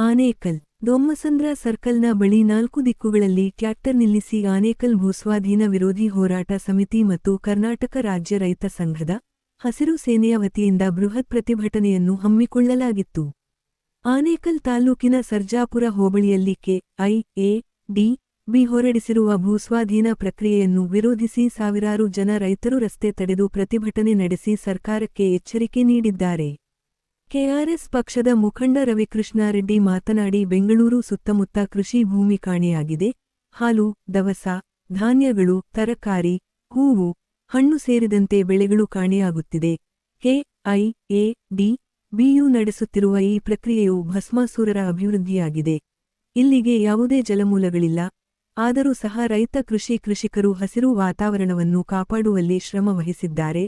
ಆನೇಕಲ್ ದೊಮ್ಮಸಂದ್ರ ಸರ್ಕಲ್ನ ಬಳಿ 4 ದಿಕ್ಕುಗಳಲ್ಲಿ ಟ್ರ್ಯಾಕ್ಟರ್ ನಿಲ್ಲಿಸಿ ಆನೇಕಲ್ ಭೂಸ್ವಾಧೀನ ವಿರೋಧಿ ಹೋರಾಟ ಸಮಿತಿ ಮತ್ತು ಕರ್ನಾಟಕ ರಾಜ್ಯ ರೈತ ಸಂಘದ ಹಸಿರು ಸೇನೆಯ ವತಿಯಿಂದ ಬೃಹತ್ ಪ್ರತಿಭಟನೆಯನ್ನು ಹಮ್ಮಿಕೊಳ್ಳಲಾಗಿತ್ತು. ಆನೇಕಲ್ ತಾಲ್ಲೂಕಿನ ಸರ್ಜಾಪುರ ಹೋಬಳಿಯಲ್ಲಿ ಕೆ.ಐ.ಎ.ಡಿ.ಬಿ ಹೊರಡಿಸಿರುವ ಭೂಸ್ವಾಧೀನ ಪ್ರಕ್ರಿಯೆಯನ್ನು ವಿರೋಧಿಸಿ ಸಾವಿರಾರು ಜನ ರೈತರು ರಸ್ತೆ ತಡೆದು ಪ್ರತಿಭಟನೆ ನಡೆಸಿ ಸರ್ಕಾರಕ್ಕೆ ಎಚ್ಚರಿಕೆ ನೀಡಿದ್ದಾರೆ. ಕೆಆರ್ಎಸ್ ಪಕ್ಷದ ಮುಖಂಡ ರವಿಕೃಷ್ಣಾರೆಡ್ಡಿ ಮಾತನಾಡಿ, ಬೆಂಗಳೂರು ಸುತ್ತಮುತ್ತ ಕೃಷಿ ಭೂಮಿ ಕಾಣೆಯಾಗಿದೆ. ಹಾಲು, ದವಸ, ಧಾನ್ಯಗಳು, ತರಕಾರಿ, ಹೂವು, ಹಣ್ಣು ಸೇರಿದಂತೆ ಬೆಳೆಗಳು ಕಾಣೆಯಾಗುತ್ತಿದೆ. ಕೆಐಎಡಿಬಿಯು ನಡೆಸುತ್ತಿರುವ ಈ ಪ್ರಕ್ರಿಯೆಯು ಭಸ್ಮಾಸುರರ ಅಭಿವೃದ್ಧಿಯಾಗಿದೆ. ಇಲ್ಲಿಗೆ ಯಾವುದೇ ಜಲಮೂಲಗಳಿಲ್ಲ. ಆದರೂ ಸಹ ರೈತ ಕೃಷಿಕರು ಹಸಿರು ವಾತಾವರಣವನ್ನು ಕಾಪಾಡುವಲ್ಲಿ ಶ್ರಮ ವಹಿಸಿದ್ದಾರೆ.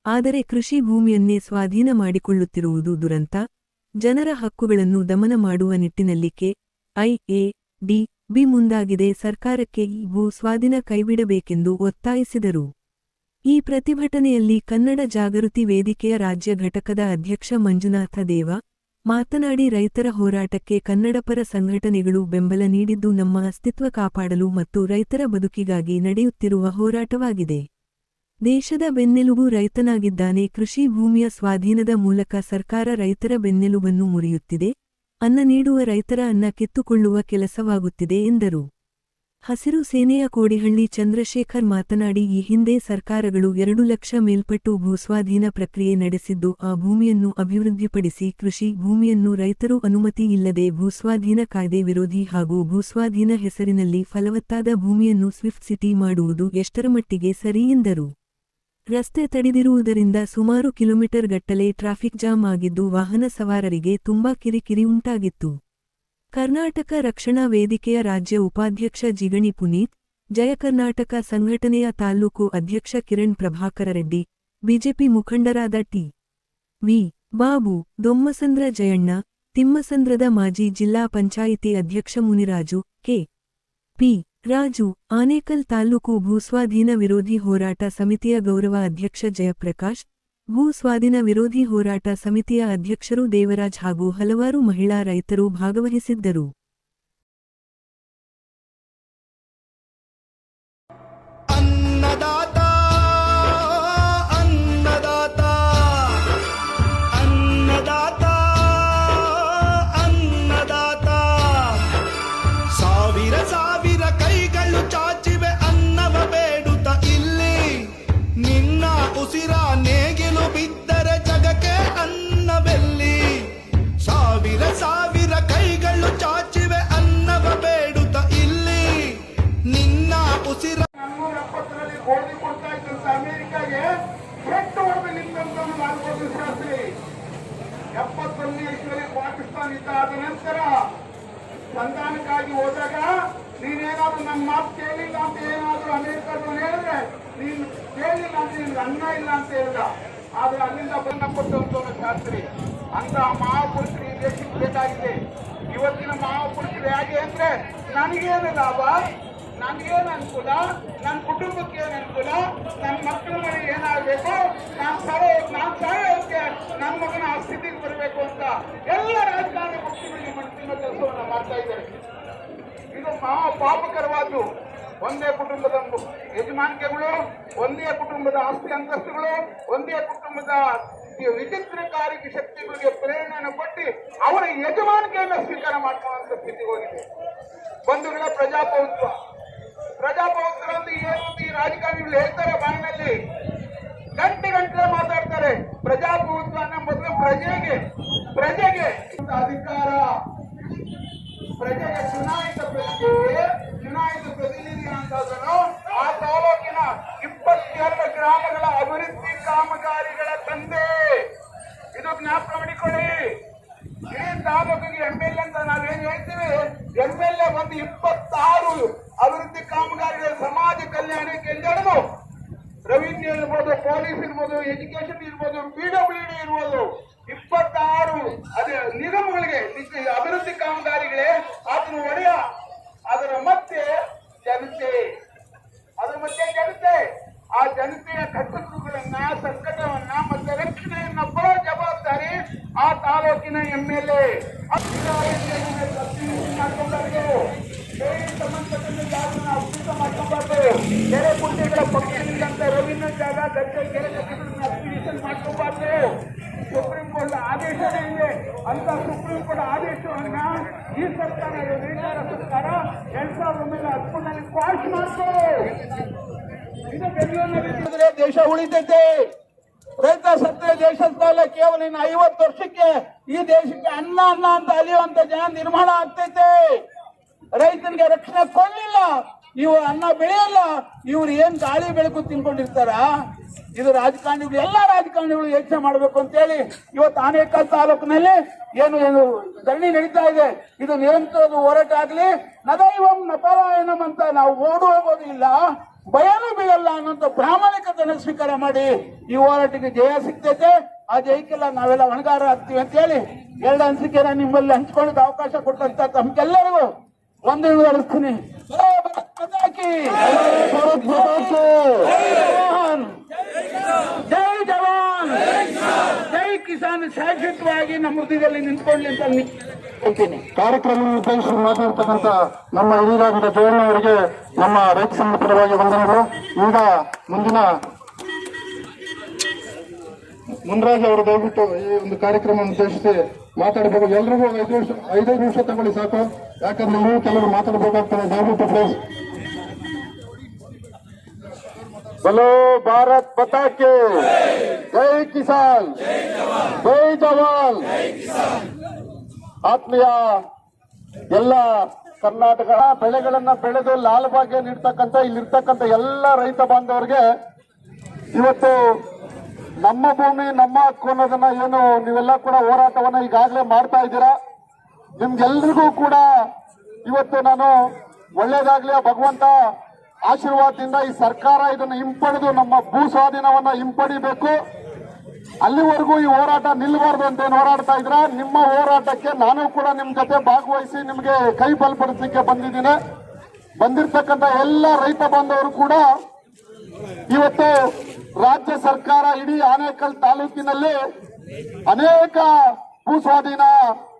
ಆದರೆ ಕೃಷಿ ಭೂಮಿಯನ್ನೇ ಸ್ವಾಧೀನ ಮಾಡಿಕೊಳ್ಳುತ್ತಿರುವುದು ದುರಂತ. ಜನರ ಹಕ್ಕುಗಳನ್ನು ದಮನ ಮಾಡುವ ನಿಟ್ಟಿನಲ್ಲಿ ಕೆಐಎಡಿಬಿ ಮುಂದಾಗಿದೆ. ಸರ್ಕಾರಕ್ಕೆ ಈ ಭೂ ಸ್ವಾಧೀನ ಕೈಬಿಡಬೇಕೆಂದು ಒತ್ತಾಯಿಸಿದರು. ಈ ಪ್ರತಿಭಟನೆಯಲ್ಲಿ ಕನ್ನಡ ಜಾಗೃತಿ ವೇದಿಕೆಯ ರಾಜ್ಯ ಘಟಕದ ಅಧ್ಯಕ್ಷ ಮಂಜುನಾಥ ದೇವ ಮಾತನಾಡಿ, ರೈತರ ಹೋರಾಟಕ್ಕೆ ಕನ್ನಡಪರ ಸಂಘಟನೆಗಳು ಬೆಂಬಲ ನೀಡಿದ್ದು ನಮ್ಮ ಅಸ್ತಿತ್ವ ಕಾಪಾಡಲು ಮತ್ತು ರೈತರ ಬದುಕಿಗಾಗಿ ನಡೆಯುತ್ತಿರುವ ಹೋರಾಟವಾಗಿದೆ. ದೇಶದ ಬೆನ್ನೆಲುಬು ರೈತನಾಗಿದ್ದಾನೆ. ಕೃಷಿ ಭೂಮಿಯ ಸ್ವಾಧೀನದ ಮೂಲಕ ಸರ್ಕಾರ ರೈತರ ಬೆನ್ನೆಲುಬನ್ನು ಮುರಿಯುತ್ತಿದೆ. ಅನ್ನ ನೀಡುವ ರೈತರ ಅನ್ನ ಕಿತ್ತುಕೊಳ್ಳುವ ಕೆಲಸವಾಗುತ್ತಿದೆ ಎಂದರು. ಹಸಿರು ಸೇನೆಯ ಕೋಡಿಹಳ್ಳಿ ಚಂದ್ರಶೇಖರ್ ಮಾತನಾಡಿ, ಈ ಹಿಂದೆ ಸರ್ಕಾರಗಳು 2 ಲಕ್ಷ ಮೇಲ್ಪಟ್ಟು ಭೂಸ್ವಾಧೀನ ಪ್ರಕ್ರಿಯೆ ನಡೆಸಿದ್ದು ಆ ಭೂಮಿಯನ್ನು ಅಭಿವೃದ್ಧಿಪಡಿಸಿ ಕೃಷಿ ಭೂಮಿಯನ್ನು ರೈತರು ಅನುಮತಿ ಇಲ್ಲದೆ ಭೂಸ್ವಾಧೀನ ಕಾಯ್ದೆ ವಿರೋಧಿ ಹಾಗೂ ಭೂಸ್ವಾಧೀನ ಹೆಸರಿನಲ್ಲಿ ಫಲವತ್ತಾದ ಭೂಮಿಯನ್ನು ಸ್ವಿಫ್ಟ್ ಸಿಟಿ ಮಾಡುವುದು ಎಷ್ಟರಮಟ್ಟಿಗೆ ಸರಿ ಎಂದರು. ರಸ್ತೆ ತಡೆದಿರುವುದರಿಂದ ಸುಮಾರು ಕಿಲೋಮೀಟರ್ ಗಟ್ಟಲೆ ಟ್ರಾಫಿಕ್ ಜಾಮ್ ಆಗಿದ್ದು ವಾಹನ ಸವಾರರಿಗೆ ತುಂಬಾ ಕಿರಿಕಿರಿ ಉಂಟಾಗಿತ್ತು. ಕರ್ನಾಟಕ ರಕ್ಷಣಾ ವೇದಿಕೆಯ ರಾಜ್ಯ ಉಪಾಧ್ಯಕ್ಷ ಜಿಗಣಿ ಪುನೀತ್, ಜಯ ಕರ್ನಾಟಕ ಸಂಘಟನೆಯ ತಾಲ್ಲೂಕು ಅಧ್ಯಕ್ಷ ಕಿರಣ್ ಪ್ರಭಾಕರ ರೆಡ್ಡಿ, ಬಿಜೆಪಿ ಮುಖಂಡರಾದ ಟಿ.ವಿ. ಬಾಬು, ದೊಮ್ಮಸಂದ್ರ ಜಯಣ್ಣ, ತಿಮ್ಮಸಂದ್ರದ ಮಾಜಿ ಜಿಲ್ಲಾ ಪಂಚಾಯಿತಿ ಅಧ್ಯಕ್ಷ ಮುನಿರಾಜು, ಕೆ.ಪಿ. ರಾಜು, ಆನೇಕಲ್ ತಾಲ್ಲೂಕು ಭೂಸ್ವಾಧೀನ ವಿರೋಧಿ ಹೋರಾಟ ಸಮಿತಿಯ ಗೌರವ ಅಧ್ಯಕ್ಷ ಜಯಪ್ರಕಾಶ್, ಭೂ ಸ್ವಾಧೀನ ವಿರೋಧಿ ಹೋರಾಟ ಸಮಿತಿಯ ಅಧ್ಯಕ್ಷರು ದೇವರಾಜ್ ಹಾಗೂ ಹಲವಾರು ಮಹಿಳಾ ರೈತರು ಭಾಗವಹಿಸಿದ್ದರು. ಸಾವಿರ ಕೈಗಳು ಚಾಚಿವೆ ಅನ್ನವ ಬೇಡುತ್ತ ಇಲ್ಲಿ ನಿನ್ನ ಉಸಿರ ನೇಗಿಲು ಬಿದ್ದರೆ ಜಗಕ್ಕೆ ಅನ್ನವೆಲ್ಲಿ. ಸಾವಿರ ಕೈಗಳು ಚಾಚಿವೆ ಅನ್ನವ ಬೇಡುತ್ತ ಇಲ್ಲಿ ನಿನ್ನ ಉಸಿರ. 1970ರಲ್ಲಿ ಗೋಧಿ ಕೊಡ್ತಾ ಇದ್ದಂತ ಅಮೆರಿಕಾಗೆ ಹೆಟ್ಟು ಹೊಡೆದು ನಿಂತಂತ ಮಾಡ್ಬೋದು ಶಾಸ್ತ್ರಿ. 70ನೇ ಇಸ್ವಿಯಲ್ಲಿ ಪಾಕಿಸ್ತಾನ ಇದ್ದ. ಆದ ನಂತರ ಸಂಧಾನಕ್ಕಾಗಿ ಹೋದಾಗ ನೀನೇನಾದ್ರೂ ನನ್ನ ಮಾತು ಕೇಳಿಲ್ಲ ಅಂತ ಏನಾದ್ರೂ ಅಮೆರಿಕದವ್ರು ಹೇಳಿದ್ರೆ, ನೀನು ಕೇಳಿಲ್ಲ ಅಂತ ನಿನ್ಗೆ ಅನ್ನ ಇಲ್ಲ ಅಂತ ಹೇಳಿದ. ಆದ್ರೆ ಅಲ್ಲಿಂದ ಬಣ್ಣ ಕೊಟ್ಟಂತ ಶಾಸ್ತ್ರಿ. ಅಂತ ಮಹಾಪುರುಷರು ಈ ದೇಶಕ್ಕೆ ಬೇಕಾಗಿದೆ. ಇವತ್ತಿನ ಮಹಾಪುರುಷರು ಹೇಗೆ ಅಂದ್ರೆ, ನನಗೇನು ಲಾಭ, ನನಗೇನು ಅನುಕೂಲ, ನನ್ನ ಕುಟುಂಬಕ್ಕೆ ಏನು ಅನುಕೂಲ, ನನ್ನ ಮಕ್ಕಳ ಮನೆ ಏನಾಗಬೇಕು, ನಾನು ಸಾಯೋಕ್ಕೆ ನನ್ನ ಮಗನ ಆ ಸ್ಥಿತಿಗೆ ಬರಬೇಕು ಅಂತ ಎಲ್ಲ ರಾಜಕಾರಣ ಪಕ್ಷಗಳಿಗೆ ಮನಸ್ಸಿನ ಕೆಲಸವನ್ನ ಮಾಡ್ತಾ ಇದ್ದಾರೆ. ಇದು ಮಹಾ ಪಾಪಕರವಾದ್ದು. ಒಂದೇ ಕುಟುಂಬದ ಯಜಮಾನಿಕೆಗಳು, ಒಂದೇ ಕುಟುಂಬದ ಆಸ್ತಿ ಅಂತಸ್ತುಗಳು, ಒಂದೇ ಕುಟುಂಬದ ವಿಚಿತ್ರಕಾರಿ ಶಕ್ತಿಗಳಿಗೆ ಪ್ರೇರಣೆಯನ್ನು ಕೊಟ್ಟು ಅವರ ಯಜಮಾನಿಕೆಯನ್ನು ಸ್ವೀಕಾರ ಮಾಡ್ಕೊಳ್ಳುವಂತ ಸ್ಥಿತಿಗೆ ಹೋಗಿದೆ. ಬಂಧುಗಳ ಪ್ರಜಾಪ್ರಭುತ್ವದಲ್ಲಿ ಏನು ಈ ರಾಜಕಾರಣಿಗಳು ಹೇಳ್ತಾರೆ, ಬಾಯಿನಲ್ಲಿ ಗಂಟೆ ಮಾತಾಡ್ತಾರೆ. ಪ್ರಜಾಪ್ರಭುತ್ವ ಅನ್ನೋ ಮೊದಲು ಪ್ರಜೆಗೆ ಅಧಿಕಾರ, ಪ್ರಜೆಗೆ ಚುನಾಯಿತ ಪ್ರತಿನಿಧಿ ಅಂತಂದ್ರು. ಆ ತಾಲೂಕಿನ 22 ಗ್ರಾಮಗಳ ಅಭಿವೃದ್ಧಿ ಕಾಮಗಾರಿಗಳ ತಂದೆ. ಇದು ಜ್ಞಾಪಕ ಮಾಡಿಕೊಳ್ಳಿ. ಈ ತಾಲೂಕಿಗೆ MLA ಅಂತ ನಾವೇನ್ ಹೇಳ್ತೀವಿ, MLA ಒಂದು 26 ಅಭಿವೃದ್ಧಿ ಕಾಮಗಾರಿಗಳ ಸಮಾಜ ಕಲ್ಯಾಣಕ್ಕೆ ಎಂದೆರಡು. ರೆವಿನ್ಯೂ ಇರ್ಬೋದು, ಪೊಲೀಸ್ ಇರ್ಬೋದು, ಎಜುಕೇಶನ್ ಇರ್ಬೋದು, PWD ಇರ್ಬೋದು, 26 ಅದೇ ನಿಗಮಗಳಿಗೆ ಅಭಿವೃದ್ಧಿ ಕಾಮಗಾರಿಗಳೇ ಅದನ್ನು ಒಡೆಯ. ಅದರ ಮತ್ತೆ ಜನತೆ, ಆ ಜನತೆಯ ಕಷ್ಟಗಳನ್ನ, ಸಂಕಟವನ್ನ ಮತ್ತೆ ರಕ್ಷಣೆಯನ್ನ ಬರೋ ಜವಾಬ್ದಾರಿ ಆ ತಾಲೂಕಿನ MLA. ಸಂಬಂಧಪಟ್ಟ ಜಾಗವನ್ನು ಅಭಿವೃದ್ಧಿ ಮಾಡ್ಕೋಬಾರ್ದು. ಕೆರೆ ಕುಂಟೆಗಳ ಪಕ್ಕದಲ್ಲಿದ್ದಂತ ರವೀಂದ್ರ ಜಾಗ ಗದ್ದೆ ಕೆರೆ ಕಟ್ಟೆಗಳನ್ನ ಅಕ್ವಿಜಿಷನ್ ಮಾಡ್ಕೋಬಾರ್ದು. ಸುಪ್ರೀಂ ಕೋರ್ಟ್ ಆದೇಶನೇ ಇದೆ. ಅಂತ ಸುಪ್ರೀಂ ಕೋರ್ಟ್ ಆದೇಶವನ್ನ ಈ ಸರ್ಕಾರ, ನಿರ್ಧಾರ ಸರ್ಕಾರ 2013 ಕ್ವಾಶ್ ಮಾಡ್ತಾರೆ. ಇದು ಬೆಂಗಳೂರಿನಲ್ಲಿ ದೇಶ ಉಳಿತೈತೆ. ರೈತ ಸತ್ರೆ ದೇಶದ ಮೇಲೆ ಕೇವಲ ಇನ್ನು 50 ವರ್ಷಕ್ಕೆ ಈ ದೇಶಕ್ಕೆ ಅನ್ನ ಅಂತ ಅಲಿಯುವಂತ ಜನ ನಿರ್ಮಾಣ ಆಗ್ತೈತೆ. ರೈತನಿಗೆ ರಕ್ಷಣೆ ಕೊಡ್ಲಿಲ್ಲ, ಇವರು ಅನ್ನ ಬೆಳೆಯಲ್ಲ, ಇವ್ರು ಏನ್ ಗಾಳಿ ಬೆಳಕು ತಿನ್ಕೊಂಡಿರ್ತಾರ? ಇದು ರಾಜಕಾರಣಿಗಳು, ಎಲ್ಲಾ ರಾಜಕಾರಣಿಗಳು ಯೋಚನೆ ಮಾಡ್ಬೇಕು ಅಂತ ಹೇಳಿ ಇವತ್ತು ಆನೇಕಲ್ ತಾಲೂಕಿನಲ್ಲಿ ಏನು ಧರಣಿ ನಡೀತಾ ಇದೆ. ಇದು ನಿರಂತರ ಹೋರಾಟ ಆಗ್ಲಿ. ನದೈವಂ ನಪಲಾಯನಂ ಅಂತ ನಾವು ಓಡು ಹೋಗೋದು ಇಲ್ಲ, ಭಯನೂ ಬೀಳಲ್ಲ ಅನ್ನೋಂಥ ಪ್ರಾಮಾಣಿಕತೆಯನ್ನು ಸ್ವೀಕಾರ ಮಾಡಿ ಈ ಹೋರಾಟಕ್ಕೆ ಜಯ ಸಿಗ್ತೈತೆ. ಆ ಜಯಕ್ಕೆಲ್ಲ ನಾವೆಲ್ಲ ಹೊಣೆಗಾರ ಆಗ್ತೀವಿ ಅಂತ ಹೇಳಿ 2 ಅನಿಸಿಕೆನ ನಿಮ್ಮಲ್ಲಿ ಹಂಚ್ಕೊಳ್ಳೋಕೆ ಅವಕಾಶ ಕೊಟ್ಟಂತ ತಮ್ಗೆಲ್ಲರಿಗೂ ವಂದನೆ ಅರ್ಪಿಸ್ತೀನಿ. ಜೈ ಜವಾನ್ ಜೈ ಕಿಸಾನ್ ಶಾಶ್ವತವಾಗಿ ನಮ್ಮ ಹೃದಯದಲ್ಲಿ ನಿಂತ್ಕೊಳ್ಳಿ ಅಂತ ಹೇಳ್ತೀನಿ. ಕಾರ್ಯಕ್ರಮ ಉದ್ದೇಶಿಸಿ ಮಾತನಾಡ್ತಕ್ಕಂಥ ನಮ್ಮ ಹಿರಿಯರಾದ ಜಯಣ್ಣ ಅವರಿಗೆ ನಮ್ಮ ರೈತ ಸಂಘ ಪರವಾಗಿ ವಂದನೆಗಳು. ಈಗ ಮುಂದಿನ ಮುನ್ರಾಜ್ ಅವರು ದಯವಿಟ್ಟು ಈ ಒಂದು ಕಾರ್ಯಕ್ರಮ ಉದ್ದೇಶಿಸಿ ಮಾತಾಡಬೇಕು. ಎಲ್ರಿಗೂ 5 ನಿಮಿಷ ತಗೊಳ್ಳಿ ಸಾಕು, ಯಾಕಂದ್ರೆ ನೀವು ಕೆಲವರು ಮಾತಾಡಬೇಕಾಗ್ತದೆ. ದಯವಿಟ್ಟು ಪ್ಲೀಸ್. ಬಲೋ ಭಾರತ್ ಮಾತಾ ಕಿ ಜೈ ಕಿಸಾನ್ ಜೈ ಜವಾನ್. ಆತ್ಮೀಯ ಎಲ್ಲ ಕರ್ನಾಟಕ ಬೆಳೆಗಳನ್ನ ಬೆಳೆದು ಲಾಲ್ಬಾಗ್ಗೆ ನೀಡ್ತಕ್ಕಂಥ ಇಲ್ಲಿರ್ತಕ್ಕಂಥ ಎಲ್ಲ ರೈತ ಬಾಂಧವರಿಗೆ ಇವತ್ತು ನಮ್ಮ ಭೂಮಿ ನಮ್ಮ ಹಕ್ಕು ಅನ್ನೋದನ್ನ ಏನು ನೀವೆಲ್ಲ ಕೂಡ ಹೋರಾಟವನ್ನ ಈಗಾಗಲೇ ಮಾಡ್ತಾ ಇದ್ದೀರಾ. ನಿಮ್ಗೆಲ್ರಿಗೂ ಕೂಡ ಇವತ್ತು ನಾನು ಒಳ್ಳೇದಾಗ್ಲಿ, ಭಗವಂತ ಆಶೀರ್ವಾದದಿಂದ ಈ ಸರ್ಕಾರ ಇದನ್ನು ಹಿಂಪಡೆದು ನಮ್ಮ ಭೂ ಸ್ವಾಧೀನವನ್ನ ಹಿಂಪಡಿಬೇಕು. ಅಲ್ಲಿವರೆಗೂ ಈ ಹೋರಾಟ ನಿಲ್ಲಬಾರ್ದು ಅಂತ ಏನು ಹೋರಾಡ್ತಾ ಇದ್ರ, ನಿಮ್ಮ ಹೋರಾಟಕ್ಕೆ ನಾನು ಕೂಡ ನಿಮ್ ಜೊತೆ ಭಾಗವಹಿಸಿ ನಿಮ್ಗೆ ಕೈ ಬಲಪಡಿಸಲಿಕ್ಕೆ ಬಂದಿದ್ದೀನಿ. ಬಂದಿರತಕ್ಕಂಥ ಎಲ್ಲ ರೈತ ಬಾಂಧವರು ಕೂಡ ಇವತ್ತು ರಾಜ್ಯ ಸರ್ಕಾರ ಇಡೀ ಆನೇಕಲ್ ತಾಲೂಕಿನಲ್ಲಿ ಅನೇಕ ಭೂ ಸ್ವಾಧೀನ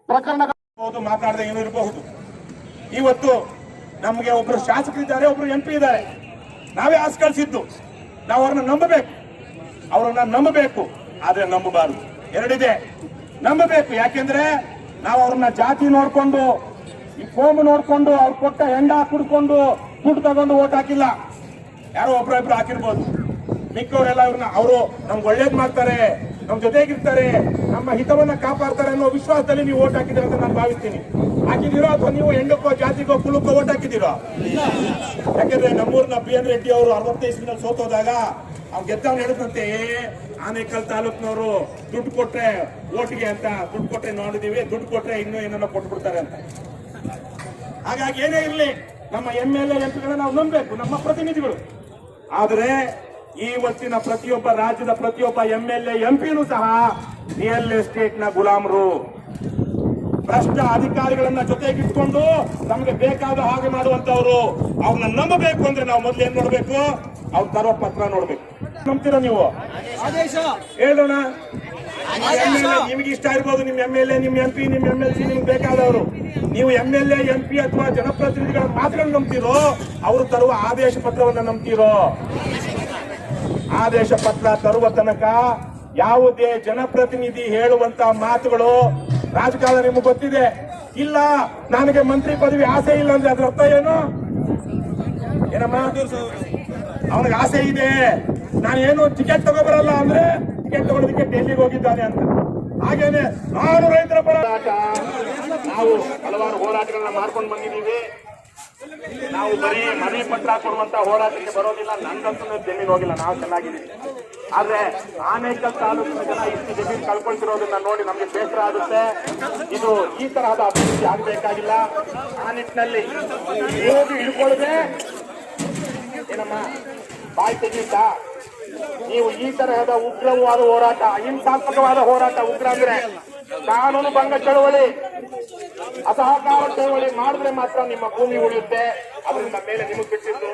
ಪ್ರಕರಣಗಳು ಮಾತಾಡದೆ ಏನೂ ಇರಬಹುದು. ಇವತ್ತು ನಮಗೆ ಒಬ್ರು ಶಾಸಕರಿದ್ದಾರೆ, ಒಬ್ರು MP ಇದ್ದಾರೆ. ನಾವೇ ಆಸೆ ಕಳಿಸಿದ್ದು, ನಾವು ಅವ್ರನ್ನ ನಂಬಬೇಕು, ಅವ್ರನ್ನ ನಂಬಬೇಕು, ಆದ್ರೆ ನಂಬಬಾರದು. ಎರಡಿದೆ, ನಂಬಬೇಕು. ಯಾಕೆಂದ್ರೆ ನಾವು ಅವ್ರನ್ನ ಜಾತಿ ನೋಡ್ಕೊಂಡು, ಈ ಕೋಮು ನೋಡ್ಕೊಂಡು, ಅವ್ರು ಕೊಟ್ಟ ಹೆಂಡ ಕುಡ್ಕೊಂಡು ದುಡ್ಡು ತಗೊಂಡು ಓಟ್ ಹಾಕಿಲ್ಲ. ಯಾರೋ ಒಬ್ರು ಹಾಕಿರ್ಬೋದು. ಮಿಕ್ಕವರೆಲ್ಲ ಇವ್ರನ್ನ ಅವರು ನಮ್ಗೆ ಒಳ್ಳೇದ್ ಮಾಡ್ತಾರೆ, ನಮ್ ಜೊತೆಗಿರ್ತಾರೆ, ನಮ್ಮ ಹಿತವನ್ನ ಕಾಪಾಡ್ತಾರೆ ಅನ್ನೋ ವಿಶ್ವಾಸದಲ್ಲಿ ನೀವು ಓಟ್ ಹಾಕಿದ್ದೀರ ಅಂತ ನಾನು ಭಾವಿಸ್ತೀನಿ. ಹಾಕಿದಿರೋ ಅಥವಾ ನೀವು ಹೆಂಡಕ್ಕೋ ಜಾತಿಗೋ ಕುಲಕ್ಕೋ ಓಟ್ ಹಾಕಿದಿರೋ? ಯಾಕೆಂದ್ರೆ ನಮ್ಮೂರಿನ BN ರೆಡ್ಡಿ ಅವರು 65 ಸೋತೋದಾಗ ಅವ್ನು ಗೆದ್ದವ್ನು ಹೇಳಿದಂತೆ, ಆನೇಕಲ್ ತಾಲೂಕ್ನವರು ದುಡ್ಡು ಕೊಟ್ರೆ ಓಟ್ಗೆ ಅಂತ, ದುಡ್ಡು ಕೊಟ್ರೆ ನೋಡಿದೀವಿ, ದುಡ್ಡು ಕೊಟ್ರೆ ಇನ್ನೂ ಏನನ್ನ ಕೊಟ್ಬಿಡ್ತಾರೆ ಅಂತ. ಹಾಗಾಗಿ ಏನೇ ಇರಲಿ, ನಮ್ಮ MLA MPಗಳನ್ನ ನಾವು ನಂಬಬೇಕು, ನಮ್ಮ ಪ್ರತಿನಿಧಿಗಳು. ಆದ್ರೆ ಇವತ್ತಿನ ಪ್ರತಿಯೊಬ್ಬ ರಾಜ್ಯದ ಪ್ರತಿಯೊಬ್ಬ MLA MPನೂ ಸಹ ರಿಯಲ್ ಎಸ್ಟೇಟ್ ನ ಗುಲಾಮರು. ಭ್ರಷ್ಟ ಅಧಿಕಾರಿಗಳನ್ನ ಜೊತೆಗಿಟ್ಕೊಂಡು ನಮಗೆ ಬೇಕಾದ ಹಾಗೆ ಮಾಡುವಂತವ್ರು. ಅವ್ರನ್ನ ನಂಬಬೇಕು ಅಂದ್ರೆ ನಾವು ಮೊದಲು ಏನ್ ನೋಡ್ಬೇಕು? ಅವ್ರ ತರೋ ಪತ್ರ ನೋಡ್ಬೇಕು. ನಂಬ್ತೀರಾ ನೀವು? ಹೇಳೋಣ. ನಿಮ್ಗೆ ಇಷ್ಟ ಇರ್ಬೋದು ನಿಮ್ MLA, ನಿಮ್ MP, ನಿಮ್ MLC, ನಿಮ್ಗೆ ಬೇಕಾದವರು. ನೀವು MLA MP ಅಥವಾ ಜನಪ್ರತಿನಿಧಿಗಳ ಮಾತುಗಳನ್ನು ನಂಬ್ತೀರೋ, ಅವರು ತರುವ ಆದೇಶ ಪತ್ರವನ್ನ ನಂಬ್ತೀರೋ? ಆದೇಶ ಪತ್ರ ತರುವ ತನಕ ಯಾವುದೇ ಜನಪ್ರತಿನಿಧಿ ಹೇಳುವಂತ ಮಾತುಗಳು ರಾಜಕಾರಣ ನಿಮಗೆ ಗೊತ್ತಿದೆ. ಇಲ್ಲ ನನಗೆ ಮಂತ್ರಿ ಪದವಿ ಆಸೆ ಇಲ್ಲ ಅಂದ್ರೆ ಅದ್ರ ಅರ್ಥ ಏನು? ಏನಮ್ಮ, ಅವನಿಗೆ ಆಸೆ ಇದೆ, ನಾನೇನು ಟಿಕೆಟ್ ತಗೋಬರಲ್ಲ ಅಂದ್ರೆ ಟಿಕೆಟ್ ತಗೊಳ್ಳೋದಕ್ಕೆ ಡೆಲ್ಲಿಗೆ ಹೋಗಿದ್ದಾನೆ ಅಂತ. ಹಾಗೇನೆ ನಾನು ರೈತರ ಹೋರಾಟ, ನಾವು ಹಲವಾರು ಹೋರಾಟಗಳನ್ನ ಮಾಡ್ಕೊಂಡು ಬಂದಿದ್ದೀವಿ. ನಾವು ಬರೀ ಮನೆ ಪತ್ರ ಕೊಡುವಂತ ಹೋರಾಟಕ್ಕೆ ಬರೋದಿಲ್ಲ. ನಂಗಂತೂ ಜಮೀನು ಹೋಗಿಲ್ಲ, ನಾವು ಚೆನ್ನಾಗಿದ್ದೀವಿ. ಆದ್ರೆ ಆನೇಕಲ್ ತಾಲೂಕಿನ ಜನ ಇಷ್ಟು ಜಮೀನು ಕಳ್ಕೊಳ್ತಿರೋದನ್ನ ನೋಡಿ ನಮ್ಗೆ ಬೇಸರ ಆಗುತ್ತೆ. ಇದು ಈ ತರಹದ ಅಭಿವೃದ್ಧಿ ಆಗಬೇಕಾಗಿಲ್ಲ. ಆ ನಿಟ್ಟಿನಲ್ಲಿ ಹೋಗಿ ಹಿಡ್ಕೊಳ್ಳದೆ ಏನಮ್ಮ ಬಾಯಿ ತೆಗೀತ. ನೀವು ಈ ತರಹದ ಉಗ್ರವಾದ ಹೋರಾಟ, ಅಹಿಂಸಾತ್ಮಕವಾದ ಹೋರಾಟ, ಉಗ್ರ ಅಂದ್ರೆ ಕಾನೂನು ಭಂಗ ಚಳವಳಿ, ಅಸಹಕಾರ ಚಳವಳಿ ಮಾಡಿದ್ರೆ ಮಾತ್ರ ನಿಮ್ಮ ಭೂಮಿ ಉಳಿಯುತ್ತೆ. ಅದರಿಂದ ಮೇಲೆ ನಿಮಗೆ ಬಿಟ್ಟಿದ್ದು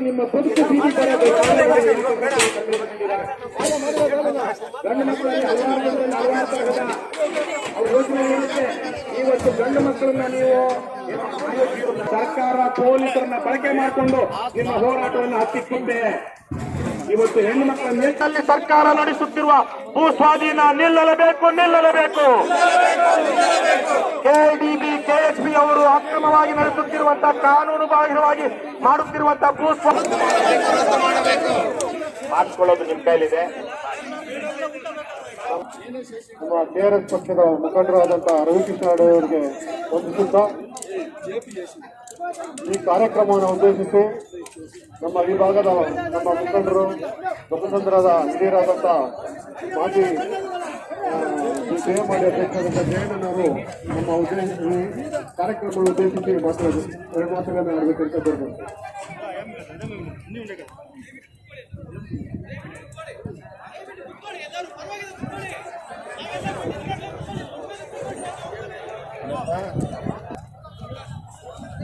ನಿಮ್ಮ ಬದುಕು ಗಂಡು ಮಕ್ಕಳಲ್ಲಿ ಇವತ್ತು ಗಂಡು ಮಕ್ಕಳನ್ನ ನೀವು ಸರ್ಕಾರ ಪೊಲೀಸರನ್ನ ಬಳಕೆ ಮಾಡಿಕೊಂಡು ನಿಮ್ಮ ಹೋರಾಟವನ್ನು ಹತ್ತಿಕ್ಕಿದೆ. ಇವತ್ತು ಹೆಣ್ಣು ಮಕ್ಕಳ ನಿಟ್ಟಿನಲ್ಲಿ ಸರ್ಕಾರ ನಡೆಸುತ್ತಿರುವ ಭೂ ಸ್ವಾಧೀನ ನಿಲ್ಲಲೇಬೇಕು. ಕೆಡಿಬಿ ಕೆಎಸ್ಪಿ ಅವರು ಅಕ್ರಮವಾಗಿ ನಡೆಸುತ್ತಿರುವಂತಹ ಕಾನೂನು ಬಾಹಿರವಾಗಿ ಮಾಡುತ್ತಿರುವಂತಹ ಭೂ ಮಾಡಿಕೊಳ್ಳೋದು ನಿಮ್ಮ ಕೈಲಿದೆ. ನಮ್ಮ ಕೆಆರ್ಎಸ್ ಪಕ್ಷದ ಮುಖಂಡರಾದಂತಹ ರವಿಕೃಷ್ಣ ಅವರಿಗೆ ವಂದಿಸುತ್ತಾ ಈ ಕಾರ್ಯಕ್ರಮವನ್ನು ಉದ್ದೇಶಿಸಿ ನಮ್ಮ ಈ ಭಾಗದ ನಮ್ಮ ಮುಖಂಡರು ಲೋಕಸಂದ್ರದ ಹಿರಿಯರಾದಂಥ ಮಾಜಿ ಸೇವೆ ಮಾಡಿ ಅಧ್ಯಕ್ಷರಾದಂಥ ಜಯಣ್ಣನವರು ನಮ್ಮ ಕಾರ್ಯಕ್ರಮವನ್ನು ಉದ್ದೇಶಿಸಿ ಎರಡು ಮಾತುಗಳನ್ನು ಆಡಬೇಕಂತ ಬರ್ಬೋದು.